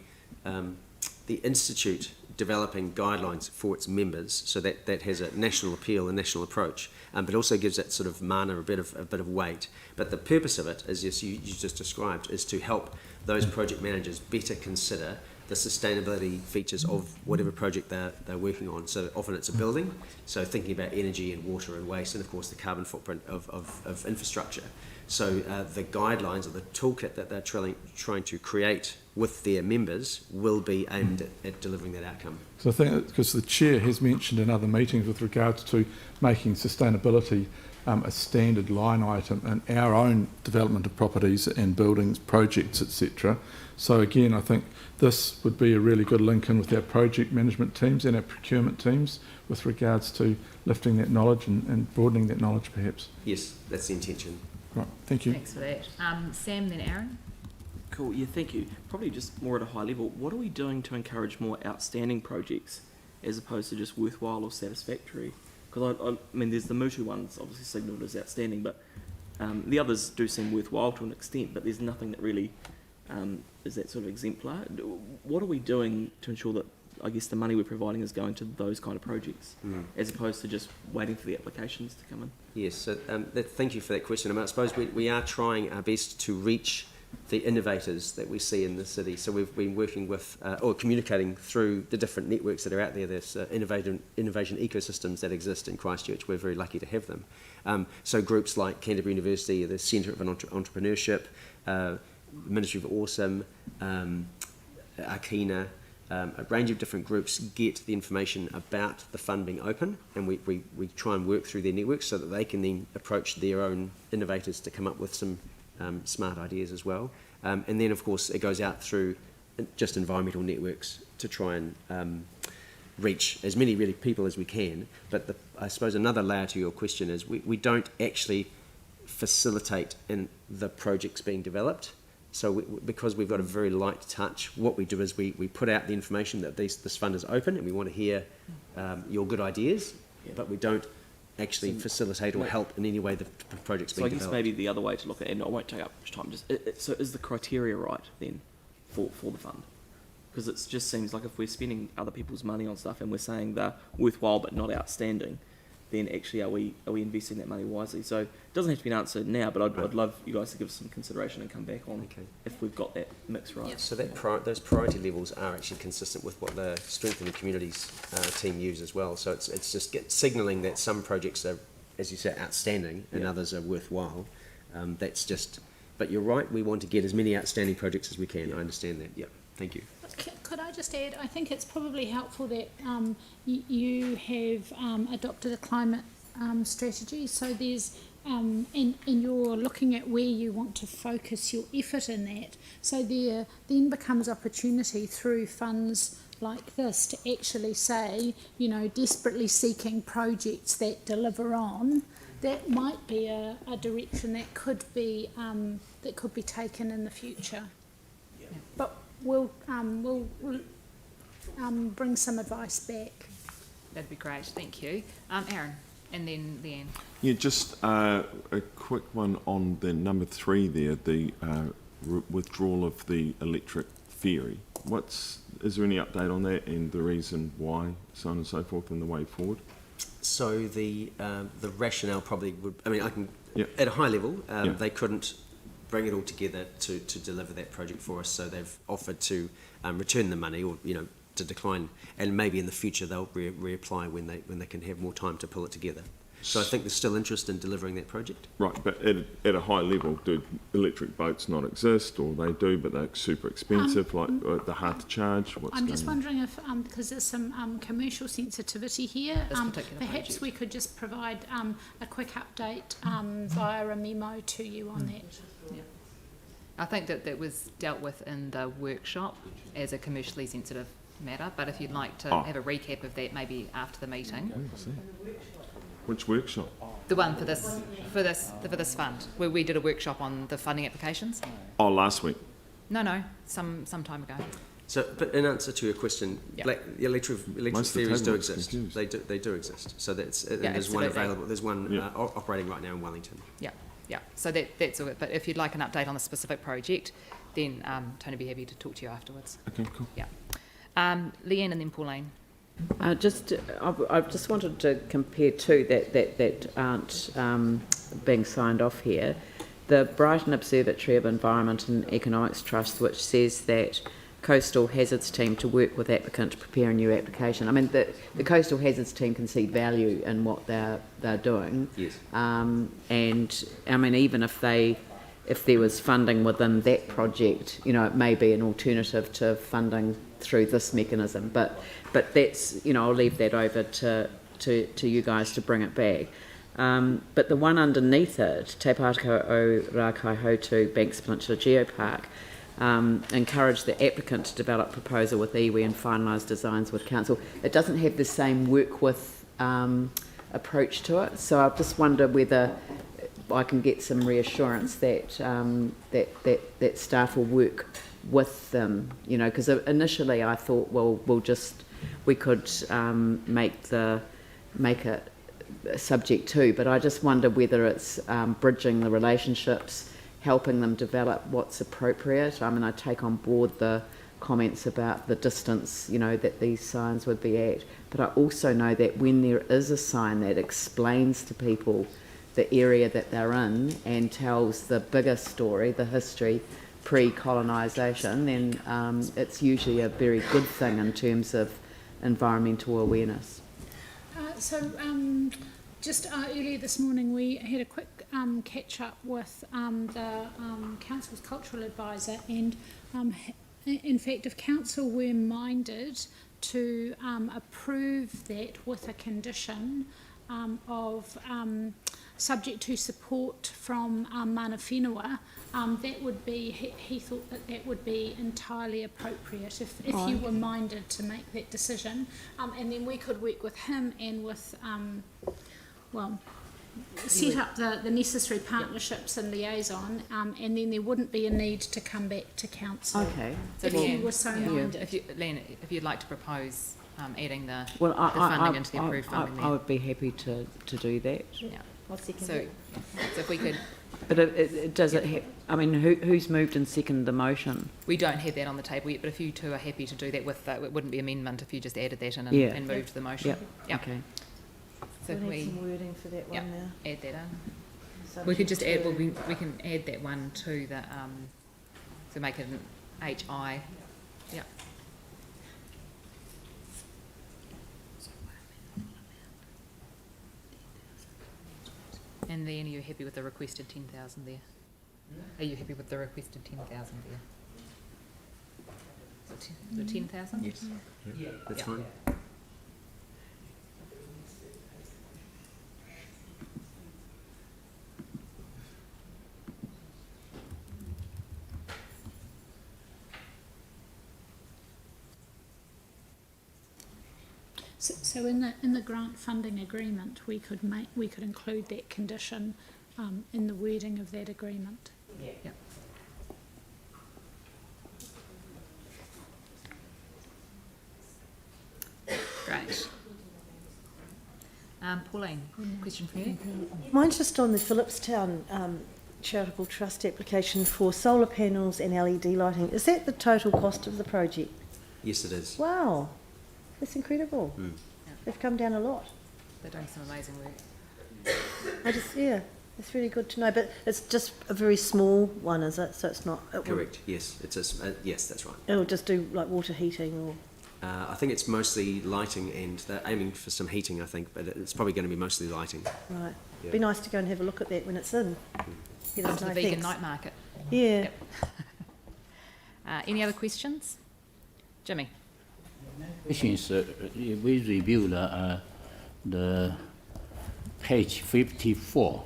institute developing guidelines for its members, so that has a national appeal, a national approach, but also gives it sort of mana, a bit of weight. But the purpose of it, as you just described, is to help those project managers better consider the sustainability features of whatever project they're working on. So often it's a building, so thinking about energy and water and waste, and of course the carbon footprint of infrastructure. So the guidelines or the toolkit that they're trying to create with their members will be aimed at delivering that outcome. So I think because the chair has mentioned in other meetings with regards to making sustainability a standard line item in our own development of properties and buildings, projects, etc. So again, I think this would be a really good link in with our project management teams and our procurement teams with regards to lifting that knowledge and broadening that knowledge perhaps. Yes, that's the intention. Right, thank you. Thanks for that. Sam, then Aaron. Cool, yeah, thank you. Probably just more at a high level, what are we doing to encourage more outstanding projects as opposed to just worthwhile or satisfactory Because I mean, there's the Mutu ones, obviously signalled as outstanding, but the others do seem worthwhile to an extent, but there's nothing that really is that sort of exemplar. What are we doing to ensure that, I guess, the money we're providing is going to those kind of projects, as opposed to just waiting for the applications to come in? Yes, so thank you for that question. I mean, I suppose we are trying our best to reach the innovators that we see in the city. So we've been working with, or communicating through the different networks that are out there. There's innovation ecosystems that exist in Christchurch. We're very lucky to have them. So groups like Canterbury University, the Centre of Entrepreneurship, Ministry of Awesome, Arkina, a range of different groups get the information about the fund being open, and we try and work through their networks so that they can then approach their own innovators to come up with some smart ideas as well. And then, of course, it goes out through just environmental networks to try and reach as many really people as we can. But I suppose another layer to your question is we don't actually facilitate in the projects being developed. So because we've got a very light touch, what we do is we put out the information that this fund is open and we want to hear your good ideas, but we don't actually facilitate or help in any way the project's being developed. So I guess maybe the other way to look at it, and I won't take up much time, so is the criteria right then for the fund? Because it just seems like if we're spending other people's money on stuff and we're saying they're worthwhile but not outstanding, then actually are we investing that money wisely? So it doesn't have to be an answer now, but I'd love you guys to give us some consideration and come back on if we've got that mix right. So those priority levels are actually consistent with what the Strengthening Communities team use as well. So it's just signalling that some projects are, as you say, outstanding and others are worthwhile. That's just. But you're right. We want to get as many outstanding projects as we can. I understand that. Yeah. Thank you. Could I just add, I think it's probably helpful that you have adopted a climate strategy, so there's, and you're looking at where you want to focus your effort in that, so there then becomes opportunity through funds like this to actually say, you know, desperately seeking projects that deliver on, that might be a direction that could be taken in the future. But we'll bring some advice back. That'd be great, thank you. Aaron, and then Leanne. Yeah, just a quick one on the number 3 there, the withdrawal of the electric ferry. Is there any update on that and the reason why, so on and so forth, and the way forward? So the rationale probably would, I mean, at a high level, they couldn't bring it all together to deliver that project for us, so they've offered to return the money, or to decline, and maybe in the future they'll reapply when they can have more time to pull it together. So I think there's still interest in delivering that project. Right, but at a high level, do electric boats not exist, or they do but they're super expensive, they're hard to charge? I'm just wondering if, because there's some commercial sensitivity here, perhaps we could just provide a quick update via a memo to you on that. Yeah. I think that was dealt with in the workshop as a commercially sensitive matter, but if you'd like to have a recap of that maybe after the meeting. Which workshop? The one for this fund, where we did a workshop on the funding applications. Oh, last week. No, some time ago. So, but in answer to your question, electric ferries do exist. They do exist. So there's one available. There's one operating right now in Wellington. Yeah. So that's all good. But if you'd like an update on the specific project, then Tony will be happy to talk to you afterwards. Okay, cool. Yeah. Leanne and then Pauline. I just wanted to compare two that aren't being signed off here. The Brighton Observatory of Environment and Economics Trust, which says that Coastal Hazards team to work with applicant to prepare a new application. I mean, the Coastal Hazards team can see value in what they're doing. Yes. And I mean, even if there was funding within that project, it may be an alternative to funding through this mechanism. But that's, I'll leave that over to you guys to bring it back. But the one underneath it, Te Pātako o Rākaihotu Banks Peninsula Geopark, encourage the applicant to develop a proposal with iwi and finalise designs with council. It doesn't have the same work with approach to it, so I just wonder whether I can get some reassurance that that staff will work with them, because initially I thought, well, we could make it subject to, but I just wonder whether it's bridging the relationships, helping them develop what's appropriate. I mean, I take on board the comments about the distance, you know, that these signs would be at, but I also know that when there is a sign that explains to people the area that they're in and tells the bigger story, the history pre-colonisation, then it's usually a very good thing in terms of environmental awareness. Just earlier this morning we had a quick catch up with the council's cultural advisor, and in fact if council were minded to approve that with a condition of subject to support from Mana Whenua, that would be, he thought that would be entirely appropriate if you were minded to make that decision, and then we could work with him and with set up the necessary partnerships and liaison, and then there wouldn't be a need to come back to council. Okay. So if you were so minded. If you'd like to propose adding the funding into the approved funding, I would be happy to do that. Yeah. So if we could. But I mean, who's moved and seconded the motion? We don't have that on the table yet, but if you two are happy to do that with it wouldn't be amendment if you just added that in and moved the motion. Yep. Okay. So we need some wording for that one now. Add that in. We could just add. Well, we can add that one to the so make it an HI. Yeah. And then are you happy with the requested 10,000 there? Are you happy with the requested 10,000 there? So 10,000? Yes. Yeah. That's fine. So in the grant funding agreement, we could include that condition in the wording of that agreement. Yeah. Great. Pauline, question for you? Mine's just on the Phillipstown Charitable Trust application for solar panels and LED lighting. Is that the total cost of the project? Yes, it is. Wow, that's incredible. They've come down a lot. They're doing some amazing work. It's really good to know. But it's just a very small one, is it? So it's not. Correct. Yes, it's yes, that's right. It'll just do like water heating or. I think it's mostly lighting, and they're aiming for some heating, I think, but it's probably going to be mostly lighting. Right. Yeah. Be nice to go and have a look at that when it's in. Come to the vegan night market. Yeah. Yep. Any other questions? Jimmy. Question is, if we review the page 54,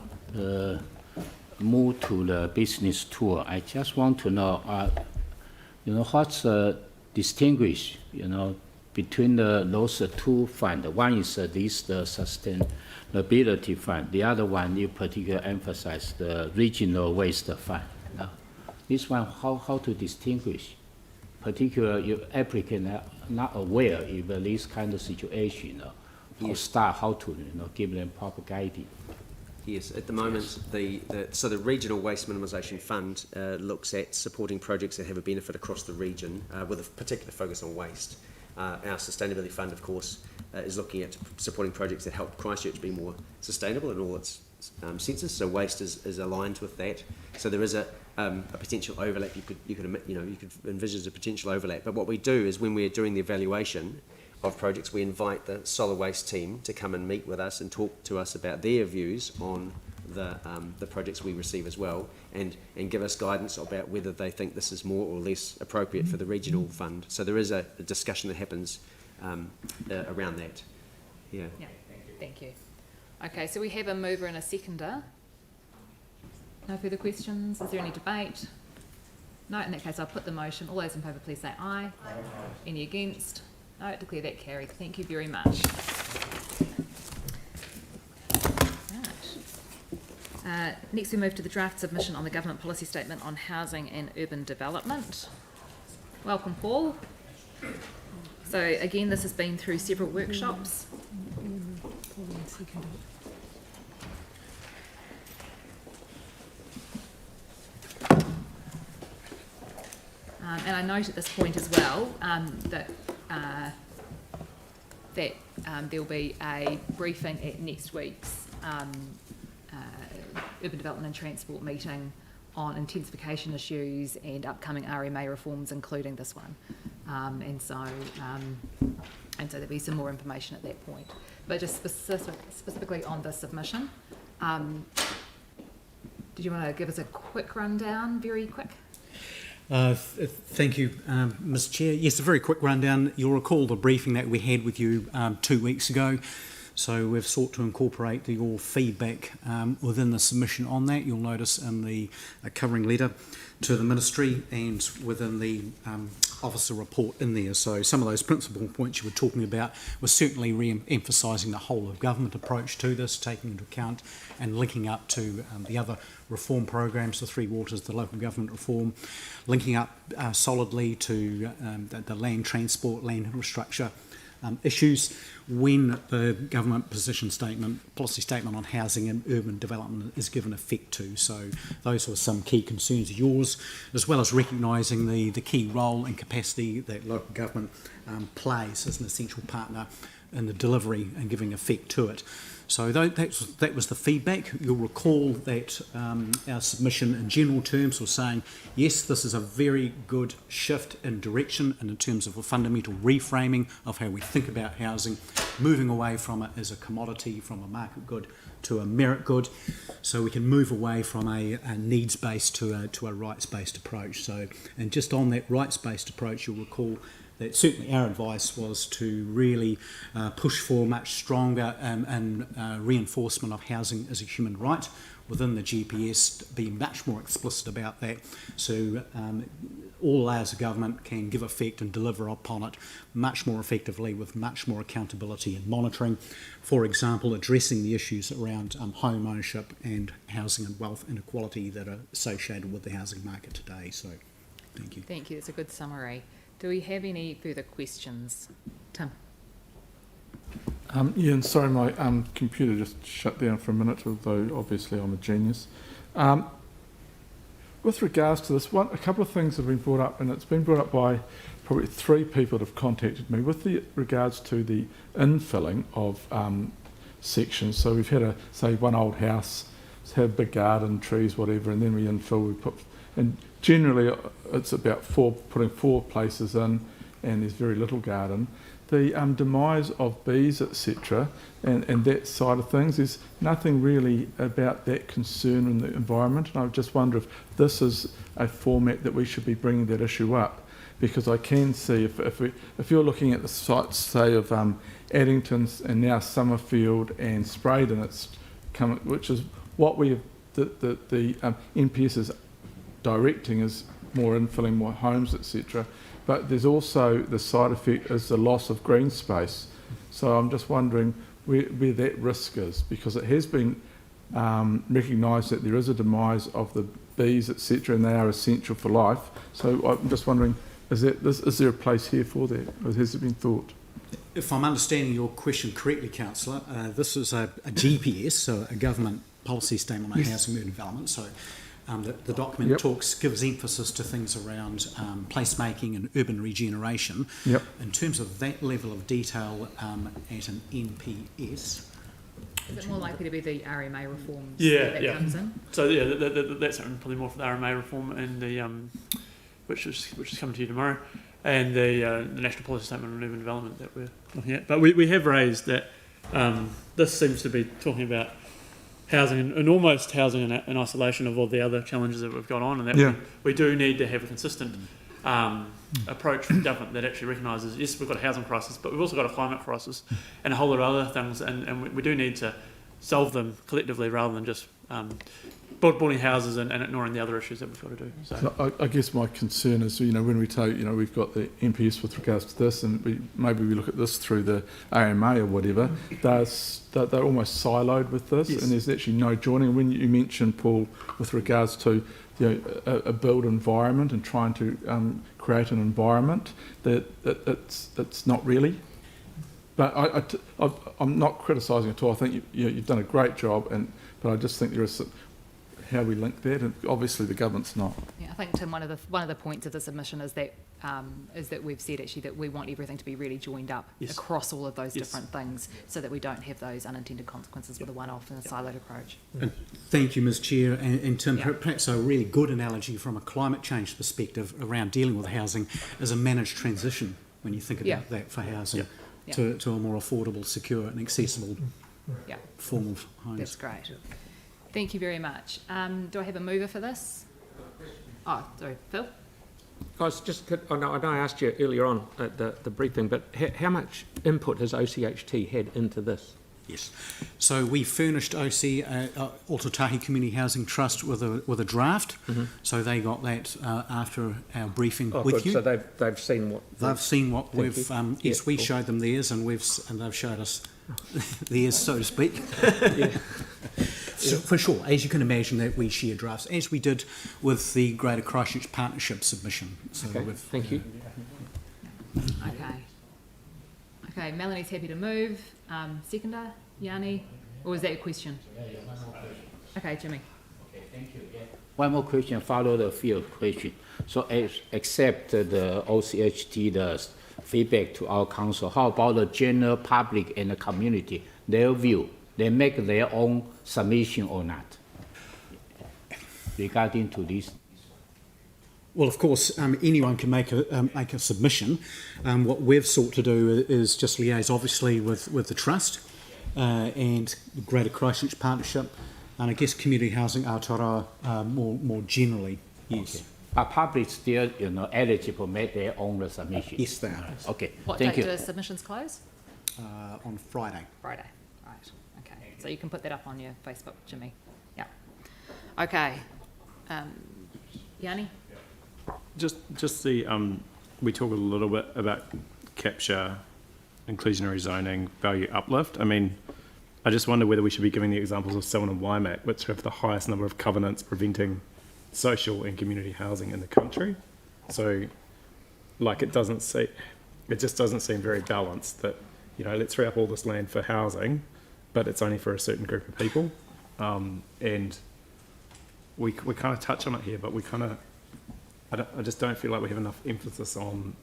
move to the business tour. I just want to know, what's distinguish, between those two funds. One is the sustainability fund. The other one, you particularly emphasize the regional waste fund. This one, how to distinguish? Particularly, if applicant are not aware of this kind of situation, or start how to give them proper guidance. Yes, at the moment, the Regional Waste Minimisation Fund looks at supporting projects that have a benefit across the region with a particular focus on waste. Our Sustainability Fund, of course, is looking at supporting projects that help Christchurch be more sustainable in all its senses. So waste is aligned with that. So there is a potential overlap. You could envisage a potential overlap. But what we do is when we're doing the evaluation of projects, we invite the solid waste team to come and meet with us and talk to us about their views on the projects we receive as well, and give us guidance about whether they think this is more or less appropriate for the regional fund. So there is a discussion that happens around that. Yeah. Yeah. Thank you. Okay, so we have a mover and a seconder. No further questions? Is there any debate? No, in that case I'll put the motion. All those in favour please say aye. Any against? No, declare that carried. Thank you very much. Right. Next we move to the draft submission on the Government Policy Statement on Housing and Urban Development. Welcome, Paul. So again, this has been through several workshops. And I note at this point as well that there'll be a briefing at next week's Urban Development and Transport meeting on intensification issues and upcoming RMA reforms, including this one. And so there'll be some more information at that point. But just specifically on the submission, did you want to give us a quick rundown, very quick? Thank you, Ms. Chair. Yes, a very quick rundown. You'll recall the briefing that we had with you 2 weeks ago. So we've sought to incorporate your feedback within the submission on that. You'll notice in the covering letter to the Ministry and within the officer report in there. So some of those principal points you were talking about were certainly re-emphasising the whole of government approach to this, taking into account and linking up to the other reform programs, the Three Waters, the local government reform, linking up solidly to the land transport, land infrastructure issues when the government position statement, policy statement on housing and urban development is given effect to. So those were some key concerns of yours, as well as recognising the key role and capacity that local government plays as an essential partner in the delivery and giving effect to it. So that was the feedback. You'll recall that our submission in general terms was saying, yes, this is a very good shift in direction and in terms of a fundamental reframing of how we think about housing, moving away from it as a commodity, from a market good to a merit good, so we can move away from a needs-based to a rights-based approach. So, and just on that rights-based approach, you'll recall that certainly our advice was to really push for much stronger reinforcement of housing as a human right within the GPS, be much more explicit about that, so all layers of government can give effect and deliver upon it much more effectively with much more accountability and monitoring. For example, addressing the issues around home ownership and housing and wealth inequality that are associated with the housing market today. So, thank you. Thank you. It's a good summary. Do we have any further questions? Tim? Yeah, and sorry, my computer just shut down for a minute, although obviously I'm a genius. With regards to this, a couple of things have been brought up, and it's been brought up by probably 3 people that have contacted me with regards to the infilling of sections. So we've had say one old house, it's had a big garden, trees, whatever, and then we infill, and generally it's about putting 4 places in, and there's very little garden. The demise of bees, etc., and that side of things, there's nothing really about that concern in the environment. And I just wonder if this is a format that we should be bringing that issue up, because I can see if you're looking at the sites, say of Addington's and now Summerfield and Spraydon, it's come, which is what we have, the NPS is directing is more infilling, more homes, etc. But there's also the side effect is the loss of green space. So I'm just wondering where that risk is, because it has been recognised that there is a demise of the bees, etc., and they are essential for life. So I'm just wondering, is there a place here for that, or has it been thought? If I'm understanding your question correctly, Councillor, this is a GPS, so a government policy statement on housing and development. So the document gives emphasis to things around placemaking and urban regeneration. In terms of that level of detail at an NPS, is it more likely to be the RMA reforms that comes in? So that's probably more for the RMA reform and the which is coming to you tomorrow, and the National Policy Statement on Urban Development that we're looking at. But we have raised that this seems to be talking about housing and almost housing in isolation of all the other challenges that we've got on, and that we do need to have a consistent approach from government that actually recognises, yes, we've got a housing crisis, but we've also got a climate crisis and a whole lot of other things, and we do need to solve them collectively rather than just building houses and ignoring the other issues that we've got to do. So I guess my concern is, when we take, we've got the NPS with regards to this, and maybe we look at this through the AMA or whatever, they're almost siloed with this, and there's actually no joining. When you mentioned, Paul, with regards to a built environment and trying to create an environment that it's not really. But I'm not criticising at all. I think you've done a great job, but I just think there is how we link that, and obviously the government's not. Yeah, I think, Tim, one of the points of the submission is that we've said actually that we want everything to be really joined up across all of those different things, so that we don't have those unintended consequences with a one-off and a siloed approach. And thank you, Ms. Chair, and Tim. Perhaps a really good analogy from a climate change perspective around dealing with housing is a managed transition. When you think about that for housing, to a more affordable, secure, and accessible form of homes. That's great. Thank you very much. Do I have a mover for this? Oh, sorry, Phil? I know I asked you earlier on at the briefing, but how much input has OCHT had into this? Yes. So we furnished Otatahi Community Housing Trust with a draft. Mm-hmm. So they got that after our briefing with you. So they've seen what they've seen what we've. Yes, we showed them theirs, and they've showed us theirs, so to speak. So for sure, as you can imagine, that we share drafts, as we did with the Greater Christchurch Partnership submission. So thank you. Okay, Melanie's happy to move. Seconder, Yanni, or was that a question? Okay, Jimmy. Okay, thank you. One more question, follow the field question. So accept the OCHT, the feedback to our council, how about the general public and the community, their view? They make their own submission or not regarding to this? Well, of course, anyone can make a submission. What we've sought to do is just liaise, obviously, with the trust and the Greater Christchurch Partnership, and I guess community housing Aotearoa more generally. Yes. Okay. But public still, eligible make their own submission. Yes, they are. Okay. What Thank date you. do submissions close? On Friday. Friday. Right. Okay. So you can put that up on your Facebook, Jimmy. Yeah. Okay. Yanni? Just the we talk a little bit about capture, inclusionary zoning, value uplift. I mean, I just wonder whether we should be giving the examples of Selwyn and Waimak, which have the highest number of covenants preventing social and community housing in the country. So, like, it just doesn't seem very balanced that, let's free up all this land for housing, but it's only for a certain group of people. And we kind of touch on it here, but I just don't feel like we have enough emphasis on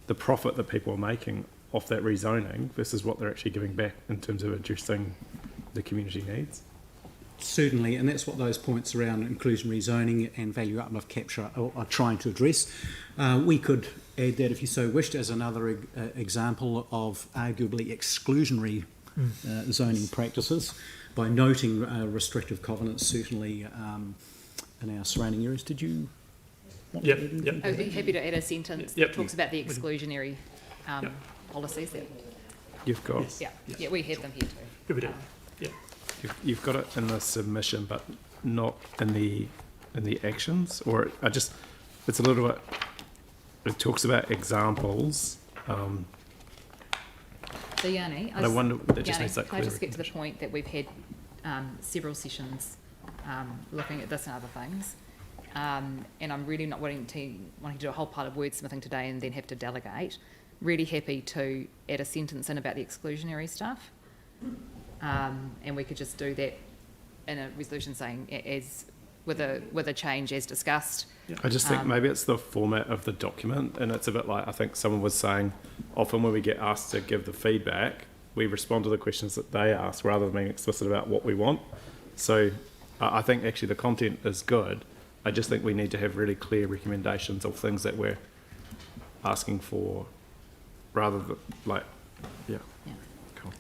the profit that people are making off that rezoning versus what they're actually giving back in terms of addressing the community needs. Certainly, and that's what those points around inclusionary zoning and value uplift capture are trying to address. We could add that, if you so wished, as another example of arguably exclusionary zoning practices by noting restrictive covenants, certainly in our surrounding areas. Did you? Yep. Are you happy to add a sentence that talks about the exclusionary policies? You've got. Yeah, we have them here too. Yeah, we do. You've got it in the submission, but not in the actions. Or it's a little bit. It talks about examples. So Yanni, I wonder that just Yanni, makes that can I clear. just get to the point that we've had several sessions looking at this and other things, and I'm really not wanting to do a whole pile of wordsmithing today and then have to delegate. Really happy to add a sentence in about the exclusionary stuff. And we could just do that in a resolution saying as with a change as discussed. I just think maybe it's the format of the document, and it's a bit like I think someone was saying, often when we get asked to give the feedback, we respond to the questions that they ask rather than being explicit about what we want. So I think actually the content is good. I just think we need to have really clear recommendations of things that we're asking for rather than cool.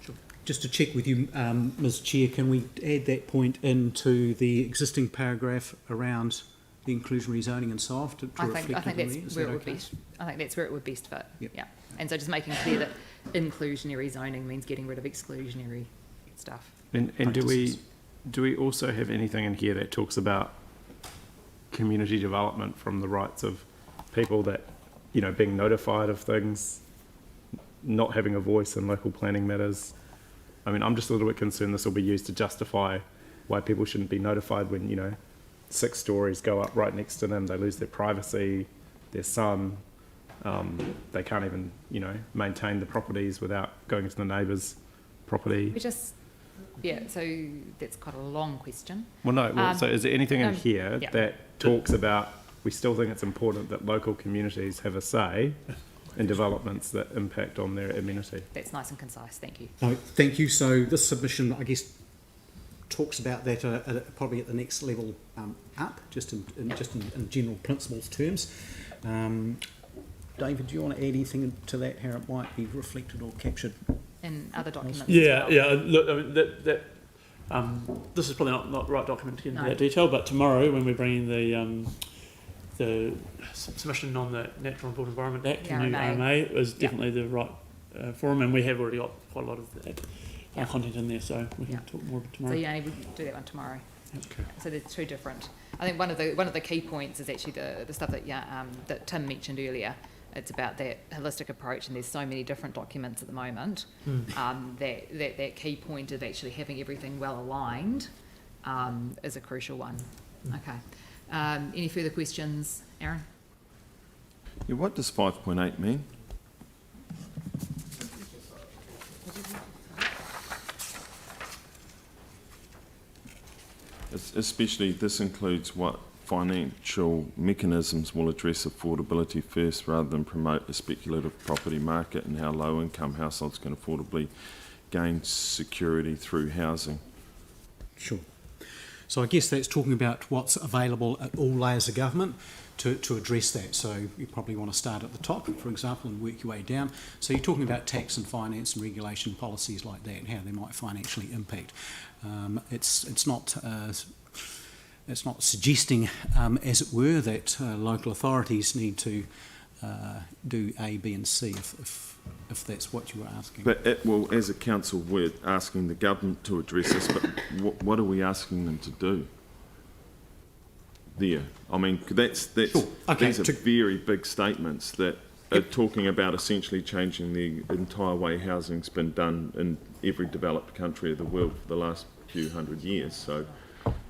Sure. Just to check with you, Ms. Chair, can we add that point into the existing paragraph around the inclusionary zoning and so on to I think that's where it would okay? best. I think that's where it would best fit. Yep. Yeah, and so just making clear that inclusionary zoning means getting rid of exclusionary stuff. And do we also have anything in here that talks about community development from the rights of people that being notified of things, not having a voice in local planning matters? I mean, I'm just a little bit concerned this will be used to justify why people shouldn't be notified when, 6 stories go up right next to them, they lose their privacy, their son, They can't even, you know, maintain the properties without going into the neighbour's property. We just, yeah, so that's quite a long question. Well, no. Well, so is there anything in here yeah. that talks about, we still think it's important that local communities have a say in developments that impact on their amenity? That's nice and concise, thank you. No, thank you. So this submission, I guess, talks about that probably at the next level up, just in general principles terms. David, do you want to add anything to that, how it might be reflected or captured In other documents Yeah, as well? yeah. Look, I mean, this is probably not the right document to get into that detail, but tomorrow when we're bringing the submission on the Natural and Built Environment Act, the new RMA, is definitely the right forum, and we have already got quite a lot of that content in there, so we can talk more tomorrow. So yeah, we can do that one tomorrow. Okay. So they're two different. I think one of the key points is actually the stuff that Tim mentioned earlier. It's about that holistic approach, and there's so many different documents at the moment. That key point of actually having everything well aligned is a crucial one. Okay. Any further questions, Aaron? Yeah, what does 5.8 mean? Especially, this includes what financial mechanisms will address affordability first rather than promote a speculative property market, and how low-income households can affordably gain security through housing. Sure. So I guess that's talking about what's available at all layers of government to address that. So you probably want to start at the top, for example, and work your way down. So you're talking about tax and finance and regulation policies like that, and how they might financially impact. It's not suggesting, as it were, that local authorities need to do A, B and C if that's what you were asking. But as a council, we're asking the government to address this, but what are we asking them to do? There. I mean, that's Sure. Okay. These are very big statements that are talking about essentially changing the entire way housing's been done in every developed country of the world for the last few hundred years. So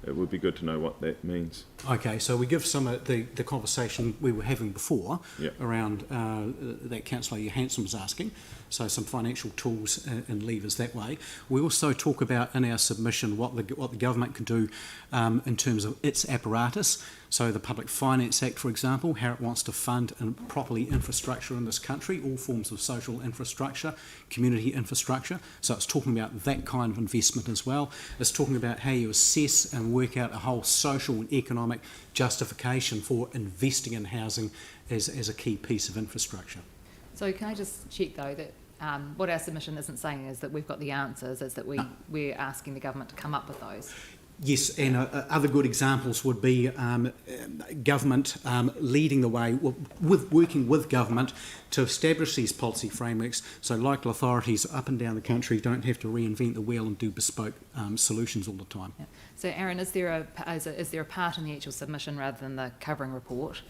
it would be good to know what that means. Okay, so we give some of the conversation we were having before around that Councillor Johansson was asking, so some financial tools and levers that way. We also talk about in our submission what the government can do in terms of its apparatus. So the Public Finance Act, for example, how it wants to fund and properly infrastructure in this country, all forms of social infrastructure, community infrastructure. So it's talking about that kind of investment as well. It's talking about how you assess and work out a whole social and economic justification for investing in housing as a key piece of infrastructure. So can I just check though that what our submission isn't saying is that we've got the answers, is that we're asking the government to come up with those. Yes, and other good examples would be government leading the way, working with government to establish these policy frameworks so local authorities up and down the country don't have to reinvent the wheel and do bespoke solutions all the time. Yeah. So Aaron, is there a part in the actual submission rather than the covering report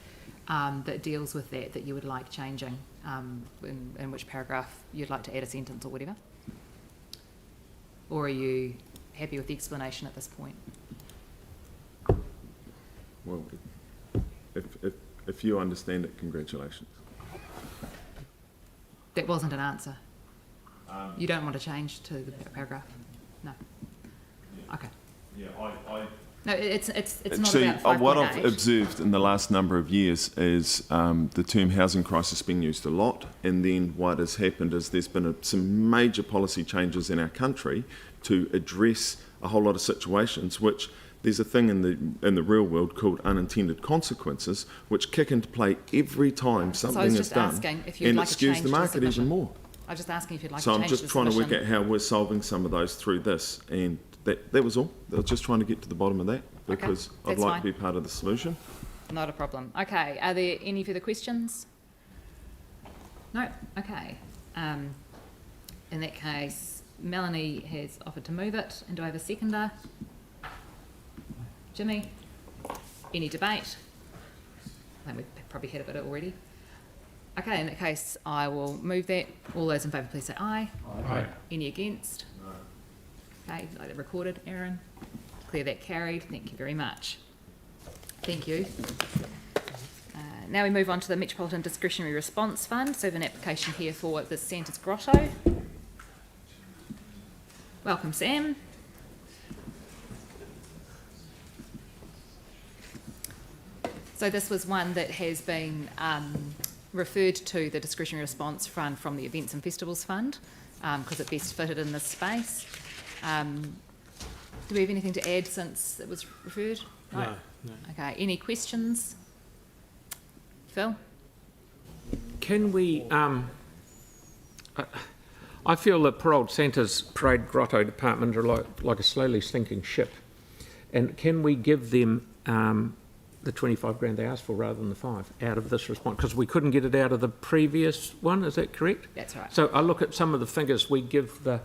that deals with that you would like changing, in which paragraph you'd like to add a sentence or whatever? Or are you happy with the explanation at this point? Well, if you understand it, congratulations. That wasn't an answer. You don't want to change to the paragraph? No. Okay. Yeah, No, it's actually, not about 5.8. what I've observed in the last number of years is the term housing crisis being used a lot, and then what has happened is there's been some major policy changes in our country to address a whole lot of situations, which there's a thing in the real world called unintended consequences, which kick into play every time something is done, and it skews the market even more. I was just asking if you'd like So to I'm change just the trying to work submission. out how we're solving some of those through this, and that was all. I was just trying to get to the bottom of that, because I'd that's like fine. to be part of the solution. Not a problem. Okay, are there any further questions? No? Okay. In that case, Melanie has offered to move it, and do I have a seconder? Jimmy? Any debate? I think we've probably had a bit already. Okay, in that case, I will move that. All those in favour, please say aye. Aye. Any against? No. Okay, like that recorded, Aaron. Declare that carried. Thank you very much. Thank you. Now we move on to the Metropolitan Discretionary Response Fund. So we have an application here for the Santa's Grotto. Welcome, Sam. So this was one that has been referred to the Discretionary Response Fund from the Events and Festivals Fund because it best fitted in this space. Do we have anything to add since it was referred? No. Okay, any questions? Phil? Can we, I feel that poor old Santa's Parade Grotto department are like a slowly sinking ship. And can we give them the 25 grand they asked for rather than the 5 out of this response? Because we couldn't get it out of the previous one, is that correct? That's right. So I look at some of the figures we give the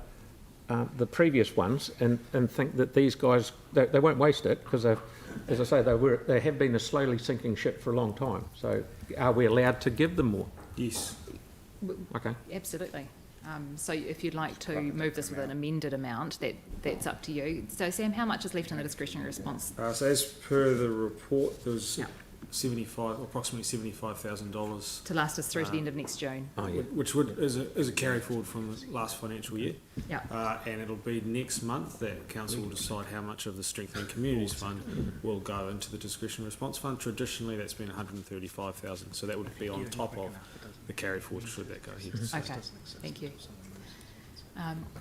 previous ones and think that these guys, they won't waste it because, as I say, they have been a slowly sinking ship for a long time. So are we allowed to give them more? Yes. Okay. Absolutely. So if you'd like to move this with an amended amount, that's up to you. So Sam, how much is left in the discretionary response? So as per the report, there was approximately $75,000 to last us through to the end of next June. Which is a carry forward from the last financial year. Yeah. And it'll be next month that council will decide how much of the Strengthening Communities Fund will go into the Discretionary Response Fund. Traditionally, that's been $135,000, so that would be on top of the carry forward should that go ahead. Okay, thank you.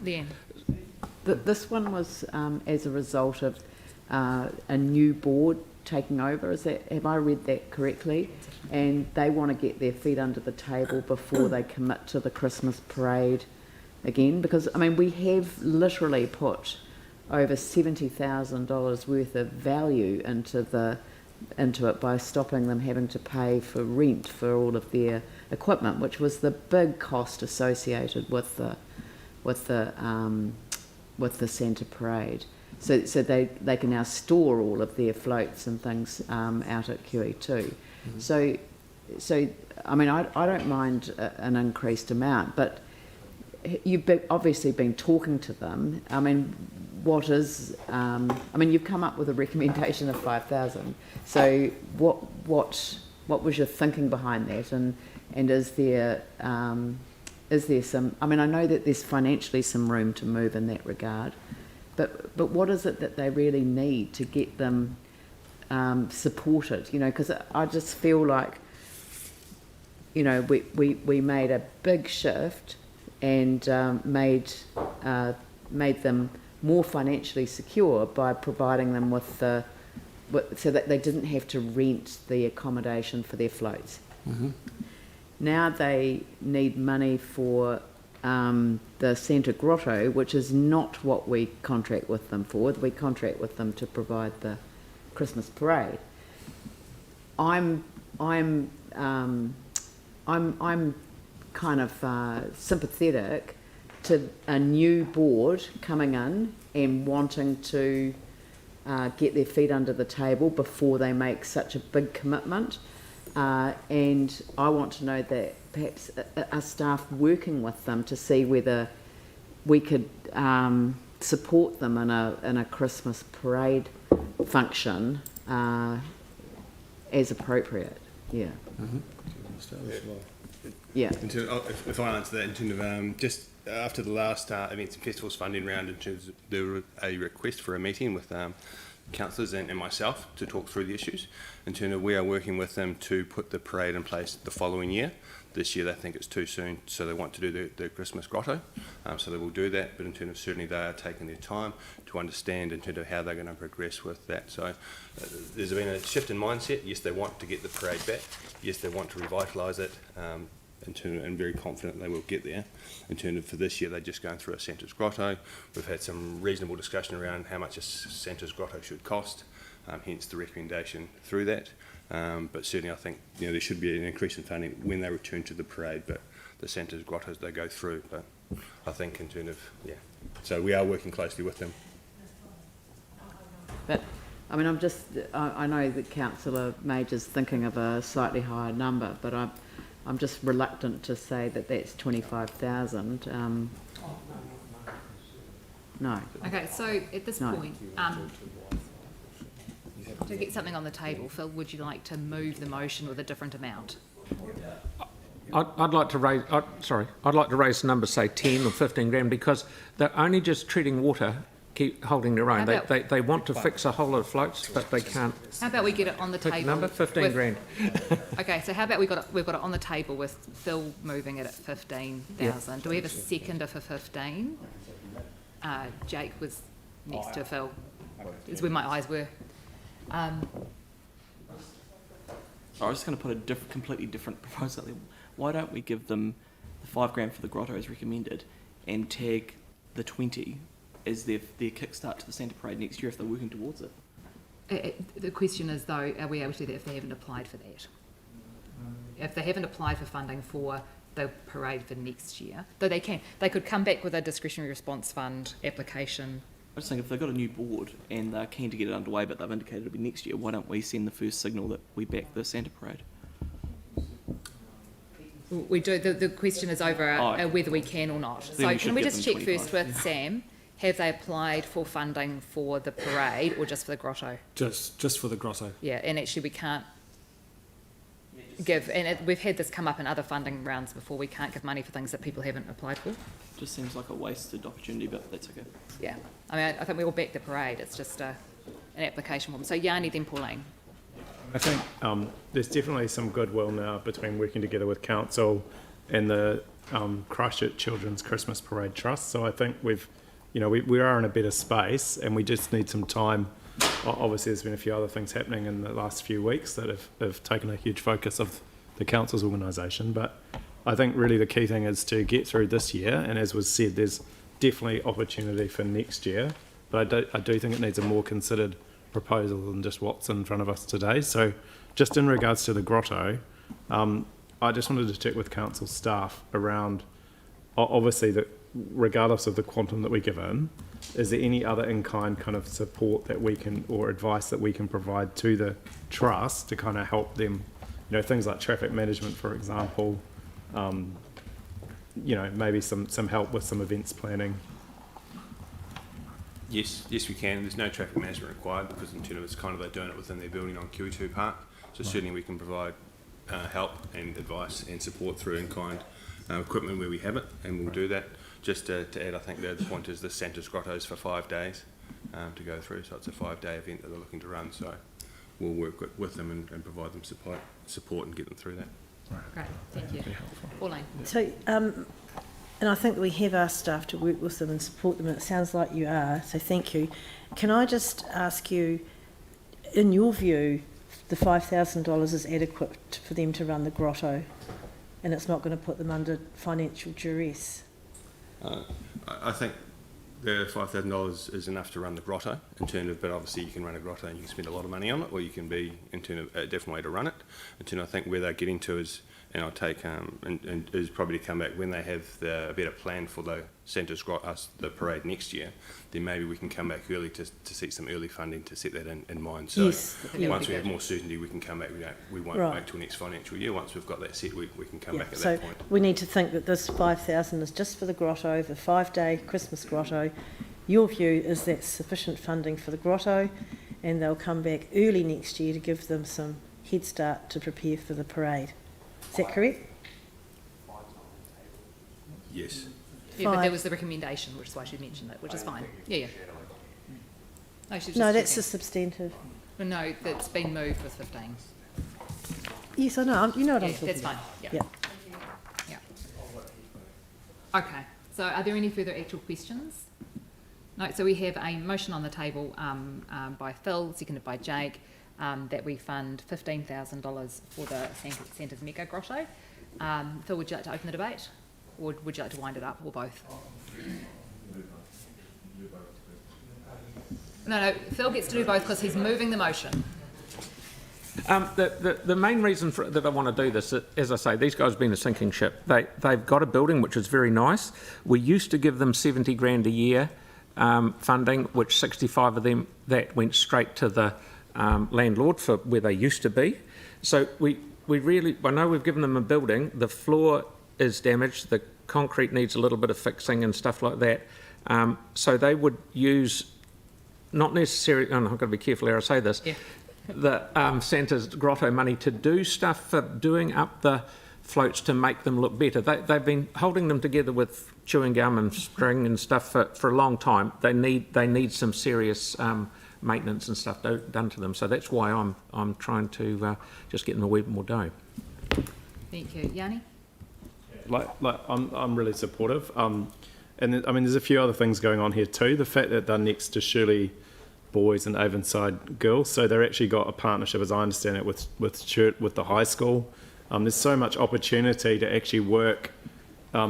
Leanne? This one was as a result of a new board taking over. Have I read that correctly? And they want to get their feet under the table before they commit to the Christmas parade again, because I mean we have literally put over $70,000 worth of value into it by stopping them having to pay for rent for all of their equipment, which was the big cost associated with the Santa Parade. So they can now store all of their floats and things out at QE2. Mm-hmm. So I mean I don't mind an increased amount, but you've obviously been talking to them. I mean, what is? I mean, you've come up with a recommendation of 5,000. So what was your thinking behind that? And is there some? I mean, I know that there's financially some room to move in that regard. But what is it that they really need to get them supported? You know, because I just feel like, you know, we made a big shift and made them more financially secure by providing them with so that they didn't have to rent the accommodation for their floats. Mm-hmm. Now they need money for the Santa Grotto, which is not what we contract with them for. We contract with them to provide the Christmas parade. I'm kind of sympathetic to a new board coming in and wanting to get their feet under the table before they make such a big commitment. And I want to know that perhaps our staff working with them to see whether we could support them in a Christmas parade function as appropriate. Yeah. Mm-hmm. Yeah. If I answer that in terms of just after the last Events and Festivals funding round, in terms of there was a request for a meeting with councillors and myself to talk through the issues. In terms of we are working with them to put the parade in place the following year. This year they think it's too soon, so they want to do the Christmas grotto. So they will do that, but in terms of certainly they are taking their time to understand in terms of how they're going to progress with that. So there's been a shift in mindset. Yes, they want to get the parade back. Yes, they want to revitalise it. And very confident they will get there. In terms of for this year, they're just going through a Santa's Grotto. We've had some reasonable discussion around how much a Santa's Grotto should cost, hence the recommendation through that. But certainly I think there should be an increase in funding when they return to the parade, but the Santa's Grottos they go through. But I think in terms of, so we are working closely with them. But I mean, I know that Councillor Major's thinking of a slightly higher number, but I'm just reluctant to say that that's 25,000. No. Okay, so at this point, To get something on the table, Phil, would you like to move the motion with a different amount? I'd like to raise. I'd like to raise the number, say 10 or 15 grand, because they're only just treating water, keep holding their own. They want to fix a whole lot of floats, but they can't. How about we get it on the Pick table? number 15 with- grand. Okay, so how about we've got it on the table with Phil moving it at 15,000. Do we have a seconder for 15? Jake was next to Phil. Is where my eyes were. I was just going to put a completely different proposal out there. Why don't we give them the 5 grand for the grotto as recommended, and tag the 20 as their kickstart to the Santa Parade next year if they're working towards it? The question is, though, are we able to do that if they haven't applied for that? If they haven't applied for funding for the parade for next year, though they could come back with a discretionary response fund application. I just think if they've got a new board and they're keen to get it underway, but they've indicated it'll be next year, why don't we send the first signal that we back the Santa Parade? We do. The question is over whether we can or not. Then So we can we should just give check them first 25. with Sam? Have they applied for funding for the parade or just for the grotto? Just for the grotto. Yeah, and actually we can't give, and we've had this come up in other funding rounds before, we can't give money for things that people haven't applied for. Just seems like a wasted opportunity, but that's okay. Yeah, I mean, I think we all back the parade, it's just an application form. So Yanni, then Pauline. I think there's definitely some goodwill now between working together with council and the Christchurch Children's Christmas Parade Trust. So I think we are in a better space, and we just need some time. Obviously, there's been a few other things happening in the last few weeks that have taken a huge focus of the council's organisation. But I think really the key thing is to get through this year, and as was said, there's definitely opportunity for next year. But I do think it needs a more considered proposal than just what's in front of us today. So just in regards to the grotto, I just wanted to check with council staff around, obviously, that regardless of the quantum that we give in, is there any other in-kind kind of support that we can, or advice that we can provide to the trust to kind of help them, things like traffic management, for example, maybe some help with some events planning? Yes, we can. There's no traffic management required because in terms of it's kind of they're doing it within their building on QE2 Park. So certainly we can provide help and advice and support through in-kind equipment where we have it, and we'll do that. Just to add, I think the point is the Santa's Grotto's for 5 days to go through, so it's a 5-day event that they're looking to run. So we'll work with them and provide them support and get them through that. Great, thank you. Pauline. So, and I think we have asked staff to work with them and support them, and it sounds like you are, so thank you. Can I just ask you, in your view, the $5,000 is adequate for them to run the grotto, and it's not going to put them under financial duress? I think the $5,000 is enough to run the grotto in terms of, but obviously you can run a grotto and you can spend a lot of money on it, or you can be in terms of a different way to run it. In terms of, I think where they're getting to is, and I'll take and is probably to come back when they have a better plan for the Santa's the parade next year, then maybe we can come back early to seek some early funding to set that in mind. So yes, once we have more certainty, we can come back. We won't wait till next financial year. Once we've got that set, we can come back at that point. So we need to think that this $5,000 is just for the grotto, the 5-day Christmas grotto. Your view is that's sufficient funding for the grotto, and they'll come back early next year to give them some head start to prepare for the parade. Is that correct? Yes. Yeah, but there was the recommendation, which is why she mentioned it, which is fine. Yeah. No, that's a substantive. Well, no, that's been moved with 15. Yes, I know. You know what I'm talking that's about. Fine. Yeah. Okay. So, are there any further actual questions? No. So we have a motion on the table by Phil, seconded by Jake, that we fund $15,000 for the Santa's Mega Grotto. Phil, would you like to open the debate? Or would you like to wind it up, or both? No, Phil gets to do both because he's moving the motion. The main reason that I want to do this, as I say, these guys have been a sinking ship. They've got a building which is very nice. We used to give them 70 grand a year funding, which 65 of them, that went straight to the landlord for where they used to be. So we really, I know we've given them a building, the floor is damaged, the concrete needs a little bit of fixing and stuff like that. So they would use, not necessarily, and I've got to be careful how I say this, Santa's Grotto money to do stuff for doing up the floats to make them look better. They've been holding them together with chewing gum and string and stuff for a long time. They need some serious maintenance and stuff done to them. So that's why I'm trying to just get them a wee bit more dough. Thank you. Yanni? I'm really supportive. And there's a few other things going on here too. The fact that they're next to Shirley Boys and Avonside Girls, so they've actually got a partnership, as I understand it, with the high school. There's so much opportunity to actually work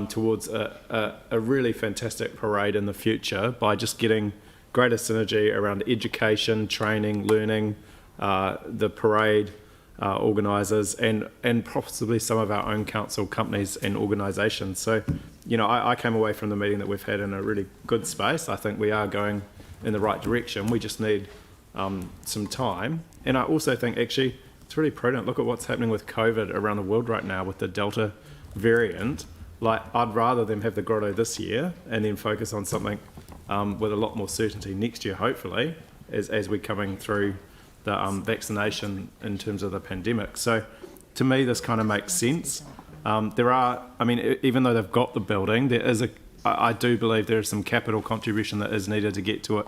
towards a really fantastic parade in the future by just getting greater synergy around education, training, learning, the parade organisers, and possibly some of our own council companies and organisations. So, I came away from the meeting that we've had in a really good space. I think we are going in the right direction. We just need some time. And I also think actually it's really prudent. Look at what's happening with COVID around the world right now with the Delta variant. I'd rather them have the grotto this year and then focus on something with a lot more certainty next year, hopefully, as we're coming through the vaccination in terms of the pandemic. So to me, this kind of makes sense. Even though they've got the building, I do believe there is some capital contribution that is needed to get to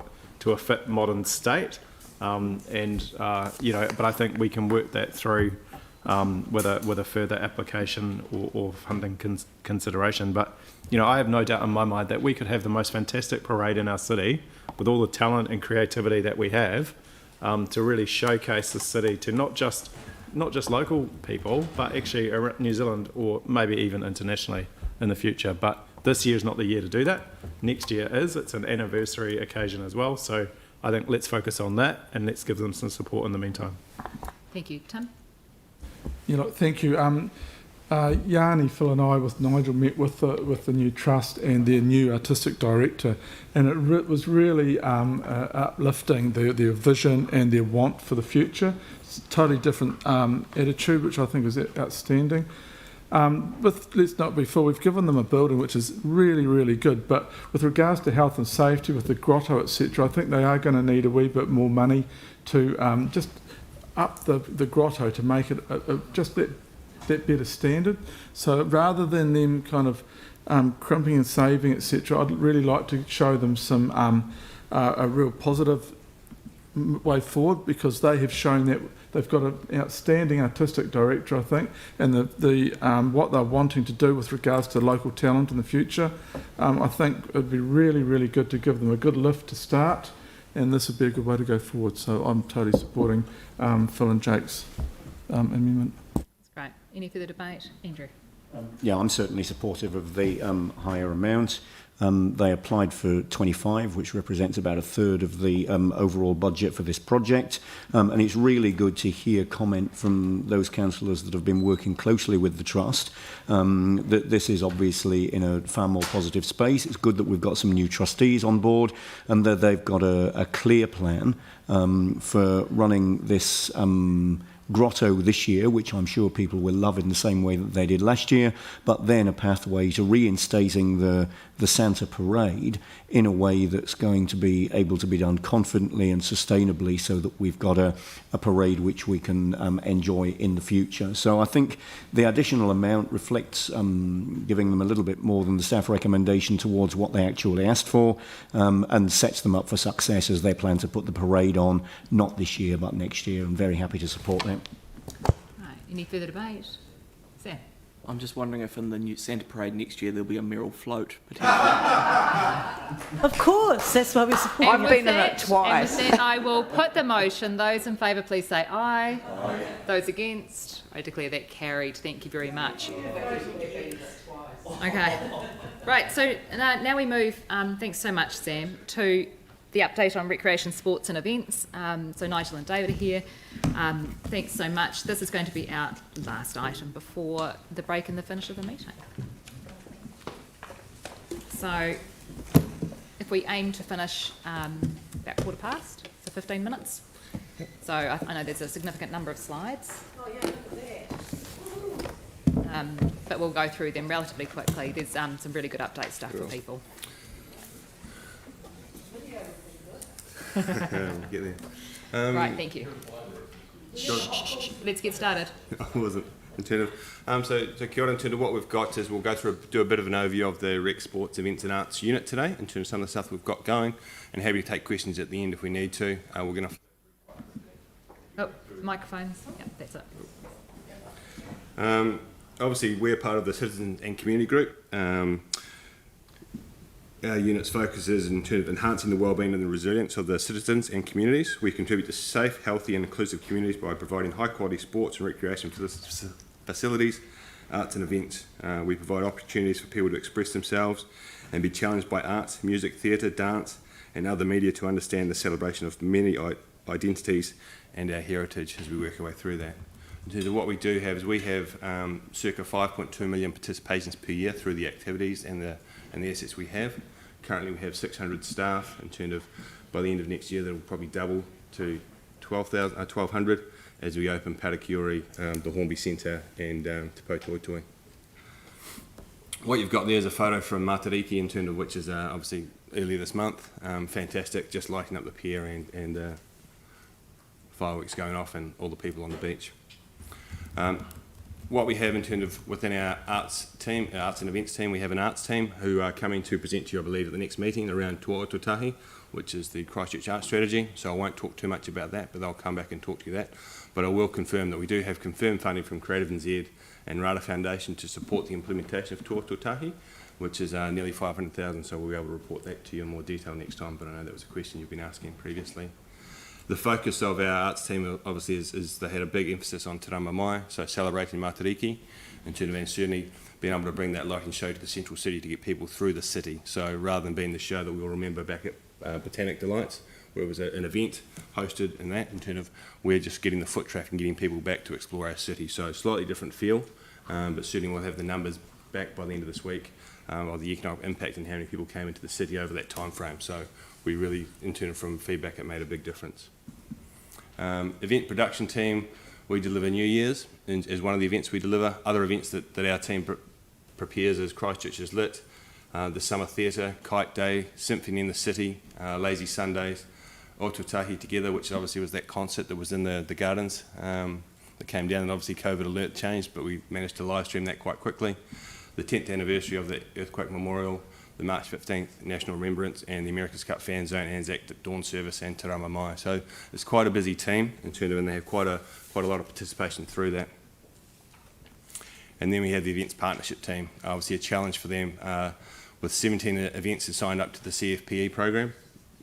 a fit modern state. But I think we can work that through with a further application or funding consideration. But I have no doubt in my mind that we could have the most fantastic parade in our city with all the talent and creativity that we have to really showcase the city to not just local people, but actually around New Zealand or maybe even internationally in the future. But this year is not the year to do that. Next year is. It's an anniversary occasion as well. So I think let's focus on that and let's give them some support in the meantime. Thank you. Tim? Thank you. Yanni, Phil and I with Nigel met with the new trust and their new artistic director, and it was really uplifting their vision and their want for the future. It's a totally different attitude, which I think is outstanding. Let's not be fooled, we've given them a building which is really, really good, but with regards to health and safety, with the grotto, etc., I think they are going to need a wee bit more money to just up the grotto to make it just that better standard. So rather than them kind of crimping and saving, etc., I'd really like to show them some a real positive way forward, because they have shown that they've got an outstanding artistic director, I think, and the what they're wanting to do with regards to local talent in the future. I think it'd be really, really good to give them a good lift to start, and this would be a good way to go forward. So I'm totally supporting Phil and Jake's amendment. That's great. Any further debate? Andrew? Yeah, I'm certainly supportive of the higher amount. They applied for 25, which represents about a third of the overall budget for this project. And it's really good to hear comment from those councillors that have been working closely with the Trust that this is obviously in a far more positive space. It's good that we've got some new trustees on board and that they've got a clear plan for running this grotto this year, which I'm sure people will love in the same way that they did last year, but then a pathway to reinstating the Santa parade in a way that's going to be able to be done confidently and sustainably, so that we've got a parade which we can enjoy in the future. So I think the additional amount reflects giving them a little bit more than the staff recommendation towards what they actually asked for, and sets them up for success as they plan to put the parade on, not this year but next year. I'm very happy to support that. Right. Any further debate? Sam? I'm just wondering if in the new Santa Parade next year there'll be a Merrill float, potentially. Of course, that's why we support And it. with that, I will put the motion. Those in favour, please say aye. Aye. Those against, I declare that carried. Thank you very much. Okay. Right, so now we move, thanks so much, Sam, to the update on recreation, sports and events. So Nigel and David are here. Thanks so much. This is going to be our last item before the break and the finish of the meeting. So if we aim to finish about 15:15, so 15 minutes. So I know there's a significant number of slides. Oh, yeah, look at that. But we'll go through them relatively quickly. There's some really good update stuff for people. We'll get there. Right, thank you. Let's get started. I wasn't. In terms of, so kia ora, in terms of what we've got is we'll go through, do a bit of an overview of the Rec Sports Events and Arts unit today in terms of some of the stuff we've got going, and happy to take questions at the end if we need to. We're going to... Oh, microphones. Yeah, that's it. Obviously, we're part of the Citizen and Community Group. Our unit's focus is in terms of enhancing the wellbeing and the resilience of the citizens and communities. We contribute to safe, healthy and inclusive communities by providing high quality sports and recreation facilities, arts and events. We provide opportunities for people to express themselves and be challenged by arts, music, theatre, dance and other media to understand the celebration of many identities and our heritage as we work our way through that. In terms of what we do have is we have circa 5.2 million participations per year through the activities and the assets we have. Currently we have 600 staff. In terms of by the end of next year that will probably double to 1,200 as we open Parakiori, the Hornby Centre and Te Pou Toitoi. What you've got there is a photo from Matariki in terms of which is obviously earlier this month. Fantastic, just lighting up the pier and fireworks going off and all the people on the beach. What we have in terms of within our arts team, our arts and events team, we have an arts team who are coming to present to you, I believe, at the next meeting around Te Ototahi, which is the Christchurch Arts Strategy. So I won't talk too much about that, but they'll come back and talk to you that. But I will confirm that we do have confirmed funding from Creative NZ and Rata Foundation to support the implementation of Te Ototahi, which is nearly 500,000. So we'll be able to report that to you in more detail next time. But I know that was a question you've been asking previously. The focus of our arts team obviously is they had a big emphasis on Te Rama Mai, so celebrating Matariki, and certainly being able to bring that lighting show to the central city to get people through the city. So rather than being the show that we all remember back at Botanic Delights, where it was an event hosted and that, in terms of we're just getting the foot traffic and getting people back to explore our city. So slightly different feel, but certainly we'll have the numbers back by the end of this week of the economic impact and how many people came into the city over that time frame. So we really, in terms from feedback, it made a big difference. Event production team, we deliver New Year's as one of the events we deliver. Other events that our team prepares is Christchurch is Lit, the Summer Theatre, Kite Day, Symphony in the City, Lazy Sundays, Ototahi Together, which obviously was that concert that was in the gardens that came down, and obviously COVID alert changed, but we managed to live stream that quite quickly. The 10th anniversary of the Earthquake Memorial, the March 15th National Remembrance and the America's Cup Fan Zone, Anzac Dawn Service and Te Rama Mai. So it's quite a busy team in terms of, and they have quite a lot of participation through that. And then we have the events partnership team, obviously a challenge for them with 17 events that signed up to the CFPE program,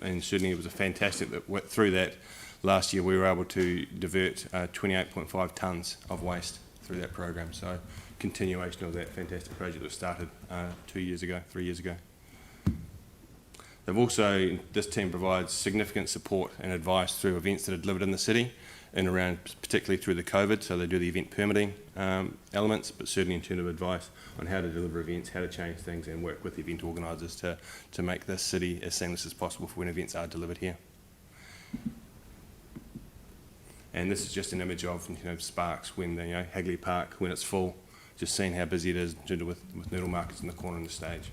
and certainly it was a fantastic that through that last year we were able to divert 28.5 tonnes of waste through that program. So continuation of that fantastic project that started 3 years ago. They've also, this team provides significant support and advice through events that are delivered in the city and around, particularly through the COVID, so they do the event permitting elements, but certainly in terms of advice on how to deliver events, how to change things and work with the event organisers to make this city as seamless as possible for when events are delivered here. And this is just an image of Sparks when Hagley Park, when it's full, just seeing how busy it is with noodle markets in the corner on the stage.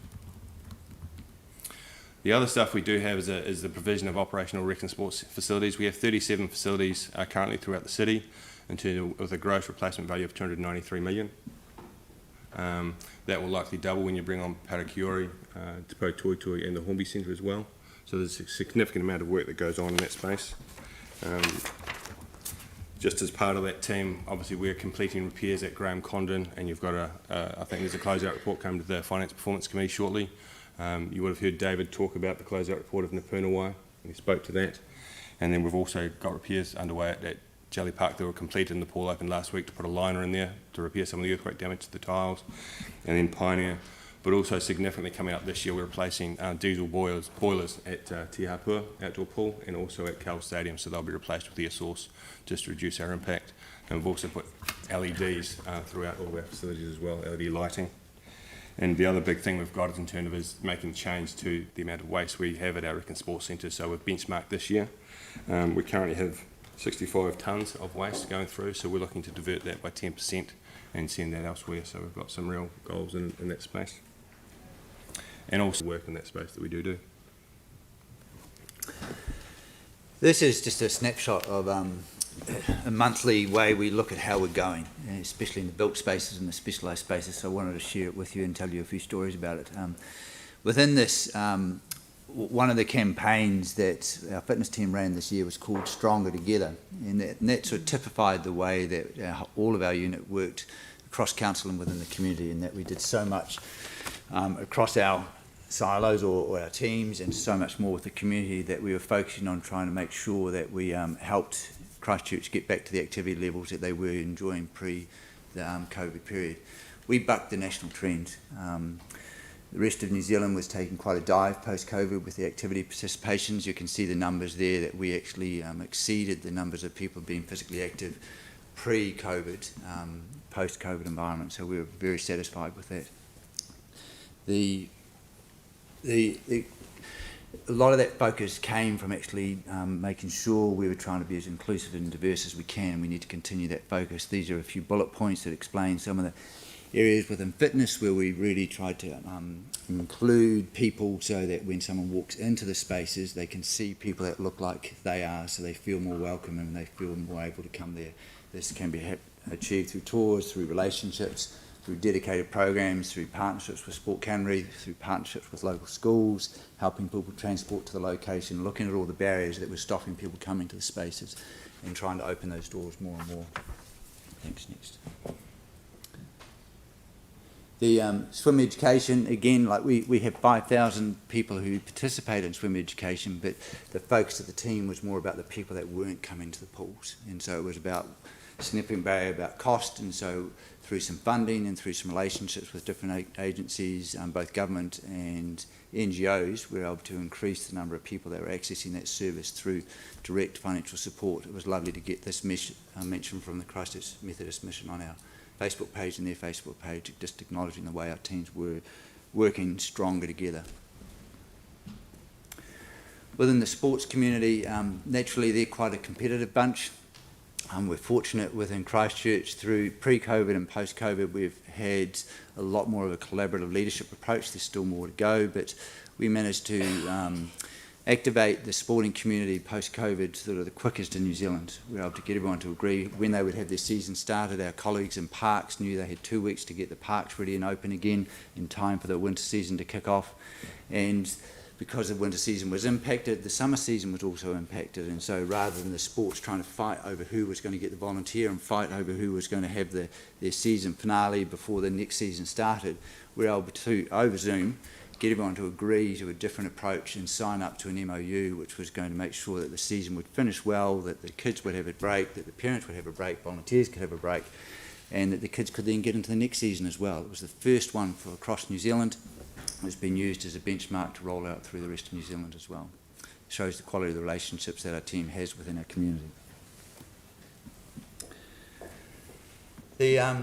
The other stuff we do have is the provision of operational rec and sports facilities. We have 37 facilities currently throughout the city, with a gross replacement value of 293 million. That will likely double when you bring on Parakiori, Te Pou Toitoi and the Hornby Centre as well. So there's a significant amount of work that goes on in that space. Just as part of that team, obviously we're completing repairs at Graham Condon, and you've got I think there's a closeout report coming to the Finance Performance Committee shortly. You would have heard David talk about the closeout report of Napurnawai, and he spoke to that. And then we've also got repairs underway at Jelly Park that were completed, and the pool opened last week to put a liner in there to repair some of the earthquake damage to the tiles. And then Pioneer, but also significantly coming up this year, we're replacing diesel boilers at Te Hapua outdoor pool and also at Cal Stadium, so they'll be replaced with air source just to reduce our impact. And we've also put LEDs throughout all of our facilities as well, LED lighting. And the other big thing we've got in terms of is making change to the amount of waste we have at our Rec and Sports Centre. So we've benchmarked this year. We currently have 65 tonnes of waste going through, so we're looking to divert that by 10% and send that elsewhere. So we've got some real goals in that space. And also work in that space that we do. This is just a snapshot of a monthly way we look at how we're going, especially in the built spaces and the specialised spaces. So I wanted to share it with you and tell you a few stories about it. Within this, one of the campaigns that our fitness team ran this year was called Stronger Together, and that sort of typified the way that all of our unit worked across council and within the community, and that we did so much across our silos or our teams and so much more with the community, that we were focusing on trying to make sure that we helped Christchurch get back to the activity levels that they were enjoying pre the COVID period. We bucked the national trend. The rest of New Zealand was taking quite a dive post-COVID with the activity participations. You can see the numbers there that we actually exceeded the numbers of people being physically active pre-COVID, post-COVID environment. So we were very satisfied with that. A lot of that focus came from actually making sure we were trying to be as inclusive and diverse as we can, and we need to continue that focus. These are a few bullet points that explain some of the areas within fitness where we really tried to include people so that when someone walks into the spaces, they can see people that look like they are, so they feel more welcome and they feel more able to come there. This can be achieved through tours, through relationships, through dedicated programs, through partnerships with Sport Canterbury, through partnerships with local schools, helping people transport to the location, looking at all the barriers that were stopping people coming to the spaces and trying to open those doors more and more. Thanks, next. The swim education, again, like we have 5,000 people who participate in swim education, but the focus of the team was more about the people that weren't coming to the pools. And so it was about snipping barrier, about cost, and so through some funding and through some relationships with different agencies, both government and NGOs, we were able to increase the number of people that were accessing that service through direct financial support. It was lovely to get this mention from the Christchurch Methodist Mission on our Facebook page and their Facebook page, just acknowledging the way our teams were working stronger together. Within the sports community, naturally they're quite a competitive bunch. We're fortunate within Christchurch through pre-COVID and post-COVID we've had a lot more of a collaborative leadership approach. There's still more to go, but we managed to activate the sporting community post-COVID sort of the quickest in New Zealand. We were able to get everyone to agree when they would have their season started. Our colleagues in parks knew they had 2 weeks to get the parks ready and open again in time for the winter season to kick off. And because the winter season was impacted, the summer season was also impacted. And so rather than the sports trying to fight over who was going to get the volunteer and fight over who was going to have their season finale before the next season started, we were able to, over Zoom, get everyone to agree to a different approach and sign up to an MOU which was going to make sure that the season would finish well, that the kids would have a break, that the parents would have a break, volunteers could have a break, and that the kids could then get into the next season as well. It was the first one for across New Zealand. It's been used as a benchmark to roll out through the rest of New Zealand as well. It shows the quality of the relationships that our team has within our community. The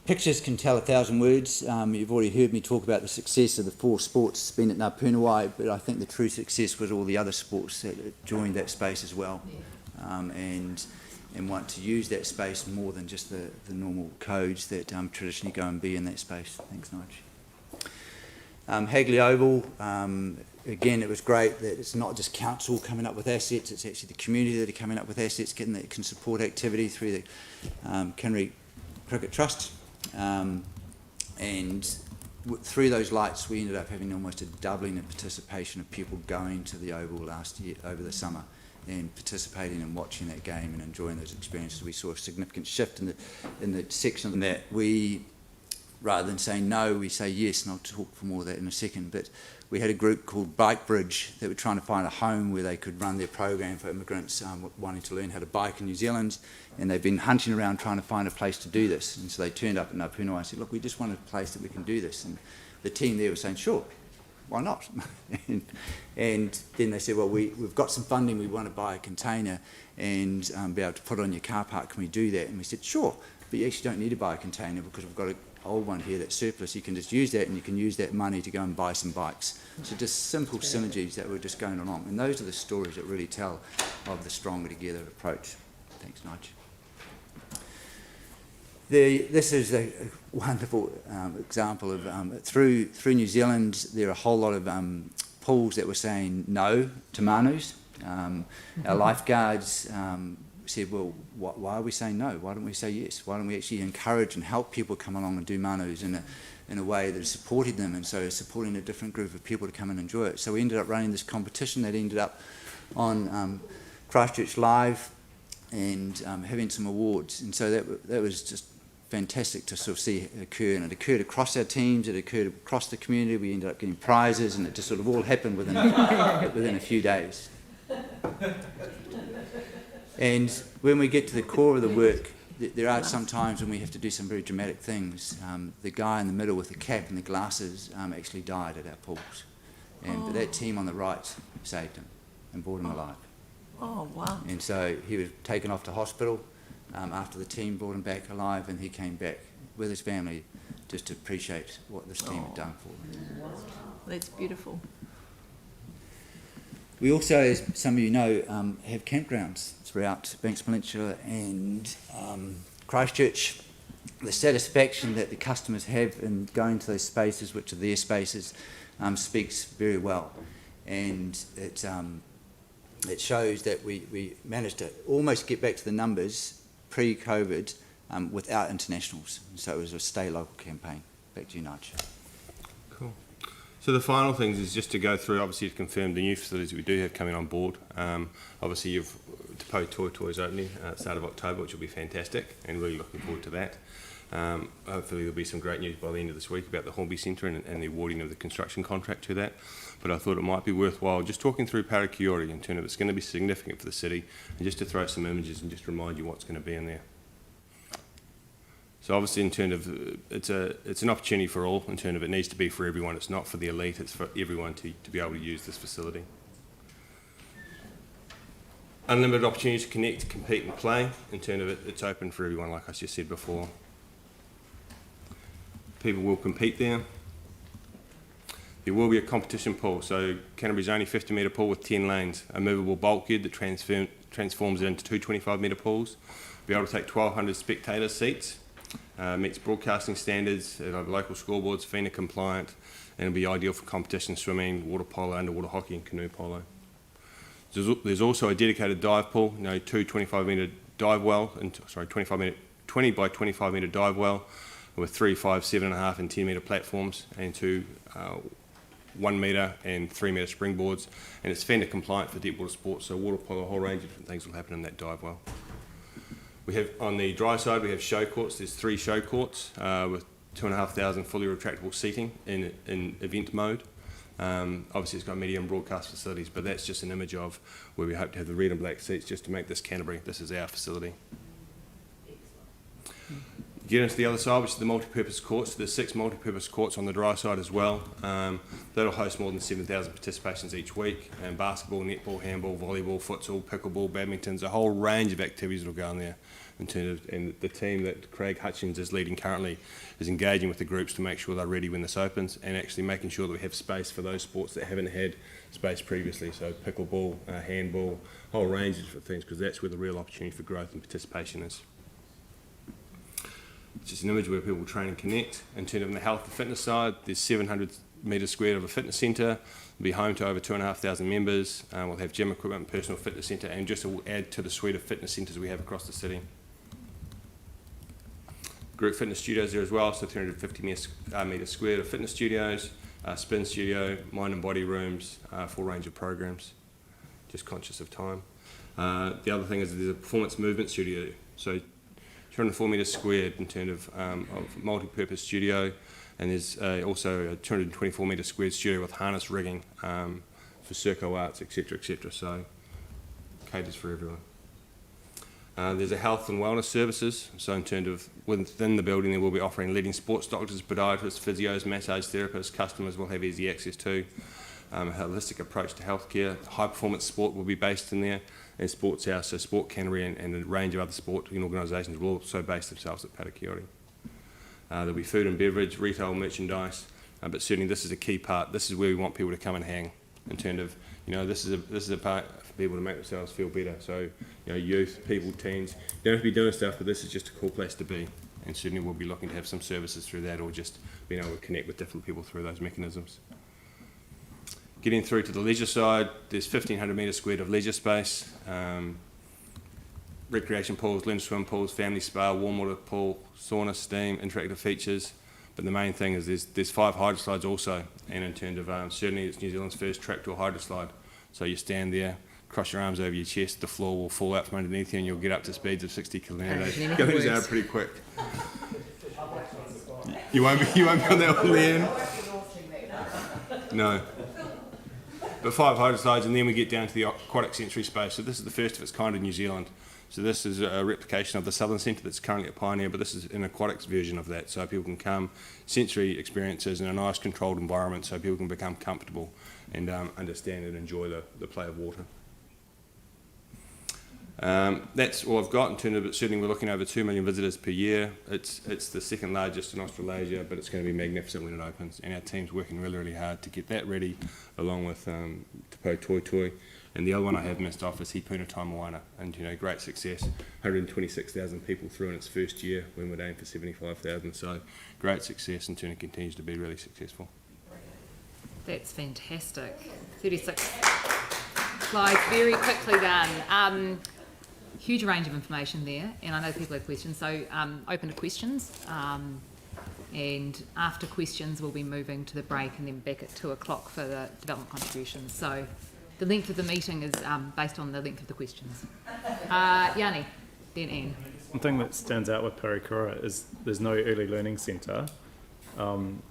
pictures can tell 1,000 words. You've already heard me talk about the success of the 4 sports being at Ngāpunawai, but I think the true success was all the other sports that joined that space as well, and want to use that space more than just the normal codes that traditionally go and be in that space. Thanks, Nige. Hagley Oval, again, it was great that it's not just council coming up with assets, it's actually the community that are coming up with assets that can support activity through the Canterbury Cricket Trust. And through those lights we ended up having almost a doubling of participation of people going to the Oval last year over the summer and participating and watching that game and enjoying those experiences. We saw a significant shift in the section that we, rather than saying no, we say yes, and I'll talk for more of that in a second. But we had a group called Bike Bridge that were trying to find a home where they could run their program for immigrants wanting to learn how to bike in New Zealand, and they've been hunting around trying to find a place to do this. And so they turned up in Ngāpunawai and said, look, we just want a place that we can do this. And the team there was saying, sure, why not? and then they said, well, we've got some funding, we want to buy a container and be able to put it on your car park, can we do that? And we said, sure, but you actually don't need to buy a container because we've got a old one here that's surplus. You can just use that and you can use that money to go and buy some bikes. So just simple synergies that were just going along, and those are the stories that really tell of the stronger together approach. Thanks, Nige. This is a wonderful example of through New Zealand there are a whole lot of pools that were saying no to manus. Our lifeguards said, well, why are we saying no? Why don't we say yes? Why don't we actually encourage and help people come along and do manus in a way that is supporting them, and so supporting a different group of people to come and enjoy it. So we ended up running this competition that ended up on Christchurch Live and having some awards. And so that was just fantastic to sort of see it occur, and it occurred across our teams, it occurred across the community. We ended up getting prizes, and it just sort of all happened within a few days. And when we get to the core of the work, there are some times when we have to do some very dramatic things. The guy in the middle with the cap and the glasses actually died at our pools, but that team on the right saved him and brought him alive. Oh, wow. And so he was taken off to hospital after the team brought him back alive, and he came back with his family just to appreciate what this team had done for him. That's beautiful. We also, as some of you know, have campgrounds throughout Banks Peninsula and Christchurch. The satisfaction that the customers have in going to those spaces, which are their spaces, speaks very well. And it shows that we managed to almost get back to the numbers pre-COVID without internationals. So it was a stay local campaign. Back to you, Nigel. Cool. So the final things is just to go through, obviously, to confirm the new facilities that we do have coming on board. Obviously, you've Te Pou Toy opening at the start of October, which will be fantastic, and really looking forward to that. Hopefully there'll be some great news by the end of this week about the Hornby Centre and the awarding of the construction contract to that. But I thought it might be worthwhile just talking through Parakiori in terms of it's going to be significant for the city, and just to throw some images and just remind you what's going to be in there. So obviously in terms of, it's an opportunity for all, in terms of it needs to be for everyone. It's not for the elite, it's for everyone to be able to use this facility. Unlimited opportunities to connect, compete and play. In terms of it's open for everyone, like I just said before. People will compete there. There will be a competition pool. So Canterbury's only 50-metre pool with 10 lanes. A movable bulkhead that transforms it into two 25-metre pools. Be able to take 1,200 spectator seats. Meets broadcasting standards, local scoreboards, FINA compliant, and it'll be ideal for competition, swimming, water polo, underwater hockey and canoe polo. There's also a dedicated dive pool, two 25-metre dive well, 20 by 25-metre dive well with 3, 5, 7.5 and 10-metre platforms, and two 1 metre and 3 metre springboards, and it's FINA compliant for deep water sports, so water polo, a whole range of different things will happen in that dive well. We have, on the dry side, we have show courts. There's 3 show courts with 2,500 fully retractable seating in event mode. Obviously it's got media and broadcast facilities, but that's just an image of where we hope to have the red and black seats just to make this Canterbury. This is our facility. Get into the other side, which is the multi-purpose courts. There's 6 multi-purpose courts on the dry side as well. That'll host more than 7,000 participations each week. And basketball, netball, handball, volleyball, futsal, pickleball, badminton's a whole range of activities that'll go on there. In terms of, and the team that Craig Hutchins is leading currently is engaging with the groups to make sure they're ready when this opens, and actually making sure that we have space for those sports that haven't had space previously. So pickleball, handball, a whole range of different things, because that's where the real opportunity for growth and participation is. It's just an image where people train and connect. In terms of the health and fitness side, there's 700 metres squared of a fitness centre. We'll be home to over 2,500 members. We'll have gym equipment, personal fitness centre, and just will add to the suite of fitness centres we have across the city. Group fitness studios there as well, so 350 metres squared of fitness studios, spin studio, mind and body rooms, full range of programs. Just conscious of time. The other thing is there's a performance movement studio, so 204 metres squared in terms of multi-purpose studio, and there's also a 224 metre squared studio with harness rigging for circo arts, etc., so caters for everyone. There's a health and wellness services, so in terms of within the building there will be offering leading sports doctors, podiatrists, physios, massage therapists. Customers will have easy access to a holistic approach to healthcare. High performance sport will be based in there, and Sports House, so Sport Canterbury and a range of other sporting organisations will also base themselves at Parakiori. There'll be food and beverage, retail merchandise, but certainly this is a key part. This is where we want people to come and hang, in terms of, this is a part for people to make themselves feel better. So, youth, people, teens, you don't have to be doing stuff, but this is just a cool place to be. And certainly we'll be looking to have some services through that, or just being able to connect with different people through those mechanisms. Getting through to the leisure side, there's 1,500 metres squared of leisure space. recreation pools, learned swim pools, family spa, warm water pool, sauna, steam, interactive features. But the main thing is there's 5 hydroslides also, and in terms of certainly it's New Zealand's first track to a hydroslide. So you stand there, cross your arms over your chest, the floor will fall out from underneath you, and you'll get up to speeds of 60 kilometres. Things are pretty quick. You won't be on that one, Leanne? No. But 5 hydroslides, and then we get down to the aquatic sensory space. So this is the first of its kind in New Zealand. So this is a replication of the Southern Centre that's currently at Pioneer, but this is an aquatics version of that. So people can come, sensory experiences in a nice controlled environment, so people can become comfortable and understand and enjoy the play of water. That's all I've got in terms of it. Certainly we're looking over 2 million visitors per year. It's the second largest in Australasia, but it's going to be magnificent when it opens, and our team's working really, really hard to get that ready, along with Te Pau Toi Toi. And the other one I have missed off is Hipuna Taimawaina, and great success, 126,000 people through in its first year when we'd aimed for 75,000, so great success, and Tuna continues to be really successful. That's fantastic. 36 slides, very quickly done. Huge range of information there, and I know people have questions, so open to questions, and after questions we'll be moving to the break and then back at 2 o'clock for the development contributions. So the length of the meeting is based on the length of the questions. Yanni, then Anne. One thing that stands out with Parikura is there's no early learning centre, and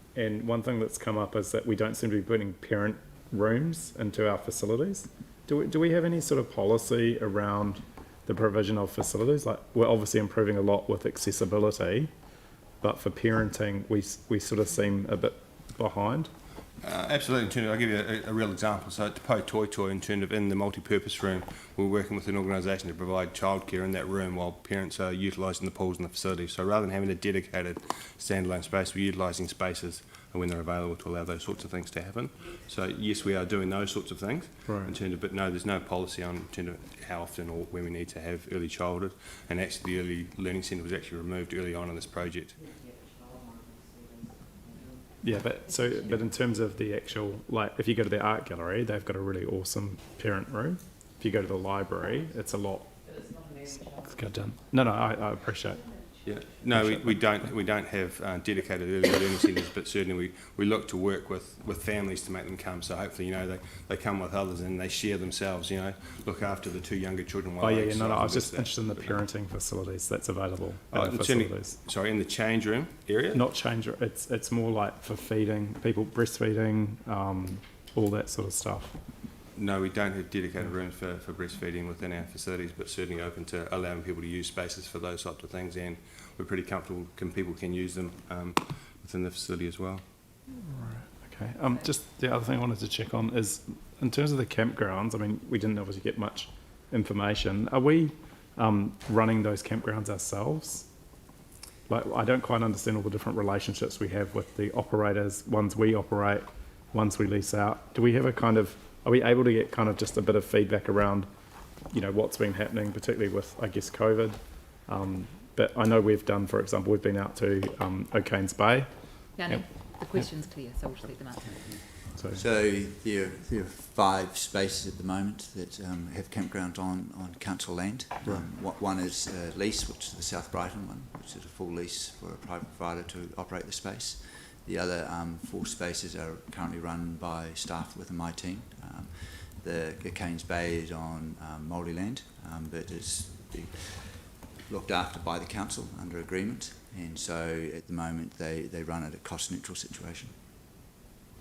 one thing that's come up is that we don't seem to be putting parent rooms into our facilities. Do we have any sort of policy around the provision of facilities? Like, we're obviously improving a lot with accessibility, but for parenting we sort of seem a bit behind. Absolutely. I'll give you a real example. So at Te Pau Toi Toi, in terms of in the multi-purpose room, we're working with an organisation to provide childcare in that room while parents are utilising the pools and the facilities. So rather than having a dedicated standalone space, we're utilising spaces when they're available to allow those sorts of things to happen. So yes, we are doing those sorts of things, right, in terms of, but no, there's no policy on in terms of how often or when we need to have early childhood. And actually the early learning centre was actually removed early on in this project. Yeah, but in terms of the actual, like, if you go to the art gallery, they've got a really awesome parent room. If you go to the library, it's a lot. It's got done. No, I appreciate. Yeah, no, we don't have dedicated early learning centres, but certainly we look to work with families to make them come. So hopefully, they come with others and they share themselves. Look after the 2 younger children. While I was just interested in the parenting facilities that's available. Sorry, in the change room area. Not change room. It's more like for feeding people, breastfeeding, all that sort of stuff. No, we don't have dedicated rooms for breastfeeding within our facilities, but certainly open to allowing people to use spaces for those types of things, and we're pretty comfortable people can use them within the facility as well. Right, okay. Just the other thing I wanted to check on is, in terms of the campgrounds, I mean, we didn't obviously get much information. Are we running those campgrounds ourselves? Like, I don't quite understand all the different relationships we have with the operators, ones we operate, ones we lease out. Do we have are we able to get kind of just a bit of feedback around, what's been happening, particularly with, I guess, COVID? But I know we've done, for example, we've been out to O'Kane's Bay. Yeah, no, the question's clear, so we'll just let them answer. So there are 5 spaces at the moment that have campgrounds on council land. Right. One is a lease, which is the South Brighton one, which is a full lease for a private provider to operate the space. The other 4 spaces are currently run by staff within my team. The O'Kane's Bay is on Māori land, but it's looked after by the council under agreement, and so at the moment they run at a cost neutral situation.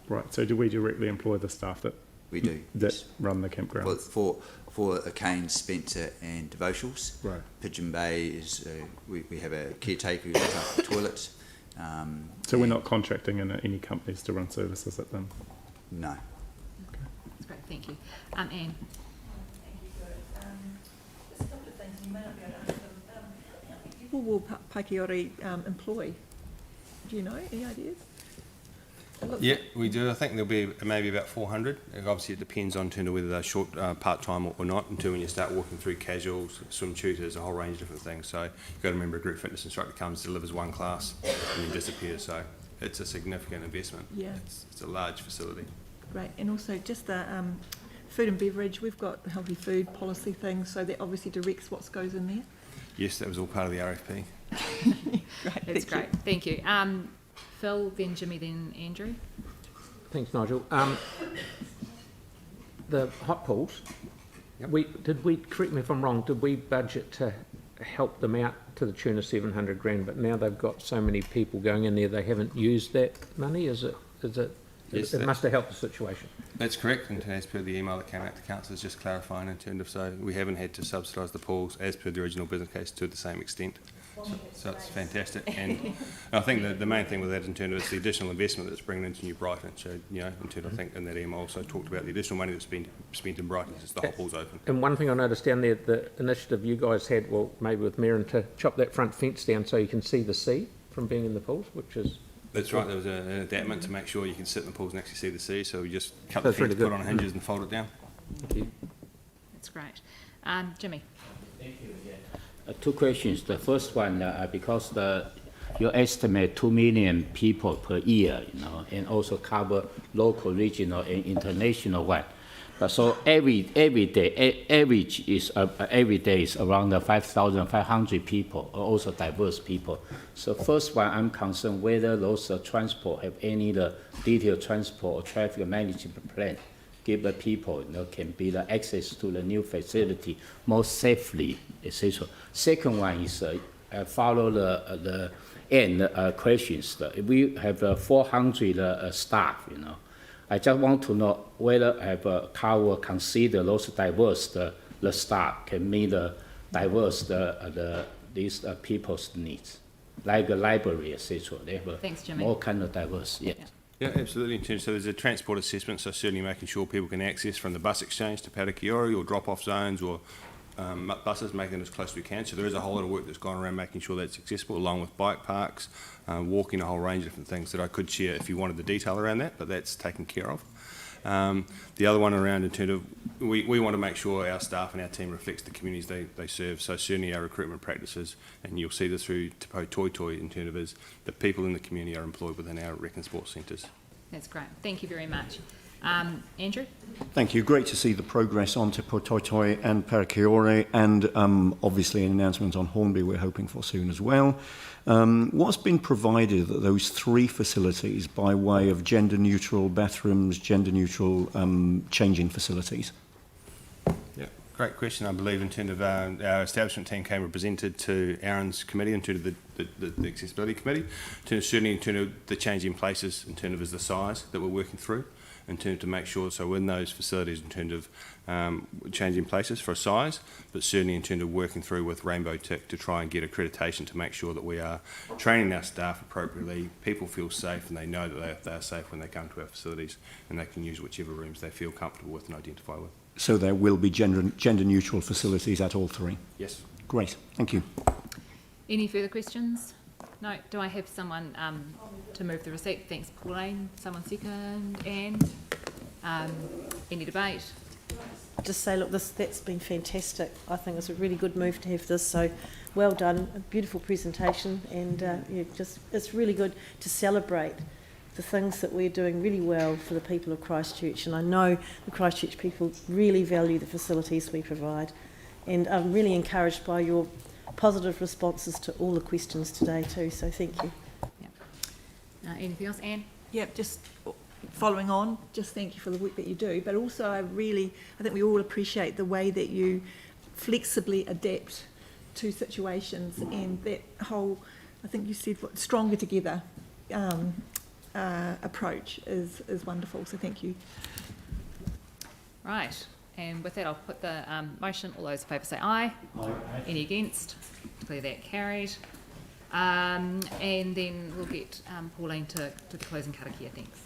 Right, so do we directly employ the staff that we do that run the campground? For O'Kane's, Spencer and Devotionals. Right. Pigeon Bay is we have a caretaker who puts up the toilets. So we're not contracting in any companies to run services at them? No. Okay. That's great, thank you. Anne. Thank you, just a couple of things, you may not be able to answer them. How many people will Pakiori employ? Do you know? Any ideas? Yeah, we do. I think there'll be maybe about 400. Obviously, it depends on whether they're short, part-time or not, until when you start walking through casuals, swim tutors, a whole range of different things. So you've got to remember a group fitness instructor comes, delivers one class, and then disappears. So it's a significant investment. Yeah. It's a large facility. Great. And also just the food and beverage, we've got the healthy food policy thing, so that obviously directs what goes in there. Yes, that was all part of the RFP. That's great. Thank you. Phil, then Jimmy, then Andrew. Thanks, Nigel. The hot pools, correct me if I'm wrong, did we budget to help them out to the tune of 700 grand, but now they've got so many people going in there, they haven't used that money? Yes, it must have helped the situation. That's correct, and as per the email that came out to councillors, just clarifying in terms of, so we haven't had to subsidise the pools as per the original business case to the same extent. So it's fantastic, and I think the main thing with that in terms of it's the additional investment that's bringing into New Brighton. So in terms of, I think in that email also talked about the additional money that's been spent in Brighton since the hot pool's open. And one thing I noticed down there, the initiative you guys had, well, maybe with Merrin, to chop that front fence down so you can see the sea from being in the pools, which is... That's right, there was an adaptment to make sure you can sit in the pools and actually see the sea, so we just cut the fence, put it on hinges and fold it down. Thank you. That's great. Jimmy. Thank you. Yeah. 2 questions. The first one, because you estimate 2 million people per year, and also cover local, regional, and international one. But so every day, average is every day is around 5,500 people, also diverse people. So first one, I'm concerned whether those transport have any detailed transport or traffic management plan, give the people can be the access to the new facility more safely, etc. Second one is follow the end questions. We have 400 staff, I just want to know whether have CAR consider those diverse the staff can meet the diverse these people's needs, like a library, etc. They have Thanks, Jimmy. more kind of diverse. Yeah. Yeah, absolutely. So there's a transport assessment, so certainly making sure people can access from the bus exchange to Parakiori or drop-off zones or buses, making it as close as we can. So there is a whole lot of work that's gone around making sure that's accessible, along with bike parks, walking, a whole range of different things that I could share if you wanted the detail around that, but that's taken care of. The other one around in terms of, we want to make sure our staff and our team reflects the communities they serve, so certainly our recruitment practices, and you'll see this through Te Pou Toi Toi in terms of is the people in the community are employed within our rec and sports centres. That's great. Thank you very much. Andrew? Thank you. Great to see the progress on Te Pou Toi Toi and Parakiori, and obviously an announcement on Hornby we're hoping for soon as well. What's been provided at those 3 facilities by way of gender-neutral bathrooms, gender-neutral changing facilities? Yeah, great question. I believe in terms of our establishment team came represented to Aaron's committee in terms of the accessibility committee, certainly in terms of the change in places, in terms of is the size that we're working through, in terms to make sure, so in those facilities in terms of changing places for a size, but certainly in terms of working through with Rainbow Tick to try and get accreditation to make sure that we are training our staff appropriately, people feel safe and they know that they are safe when they come to our facilities and they can use whichever rooms they feel comfortable with and identify with. So there will be gender-neutral facilities at all 3? Yes. Great, thank you. Any further questions? No. Do I have someone to move the receipt? Thanks, Pauline. Someone second. And any debate? Just say, look, that's been fantastic. I think it's a really good move to have this. So, well done. A beautiful presentation, and it's really good to celebrate the things that we're doing really well for the people of Christchurch. And I know the Christchurch people really value the facilities we provide, and I'm really encouraged by your positive responses to all the questions today too, so thank you. Yeah. Anything else, Anne? Yeah, just following on, just thank you for the work that you do, but also I think we all appreciate the way that you flexibly adapt to situations, and that whole, I think you said, stronger together approach is wonderful, so thank you. Right. And with that, I'll put the motion. All those in favour say aye. Aye. Any against? Declare that carried. And then we'll get Pauline to the closing karakia. Thanks.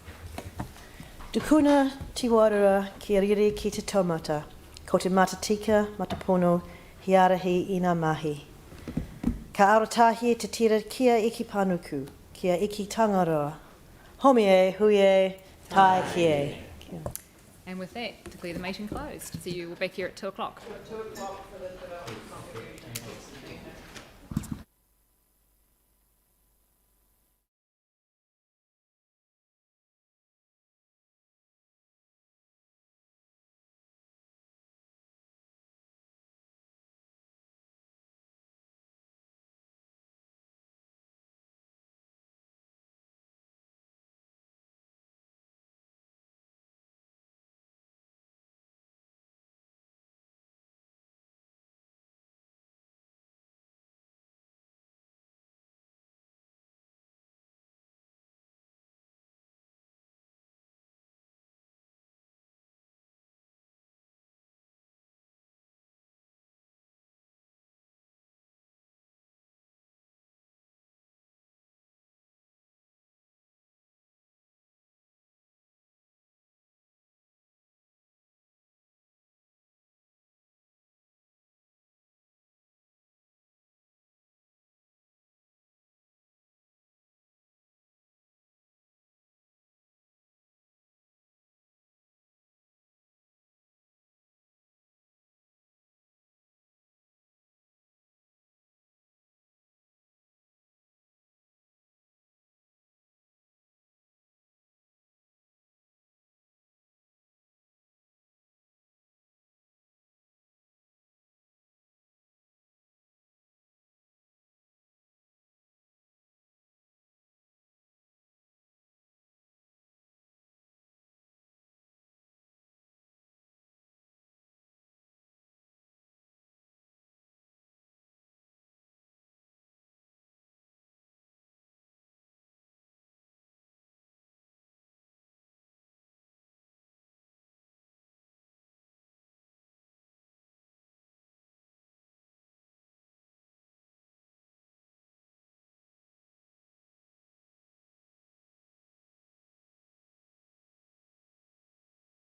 Tukuna tiwarua kia riri ki te taumata, ko te matatika matapono hiarahi ina mahi. Ka arotahi te tira kia iki panuku, kia iki tangaroa. Homie, huie, tai kie. And with that, declare the meeting closed. So you will be back here at 2 o'clock.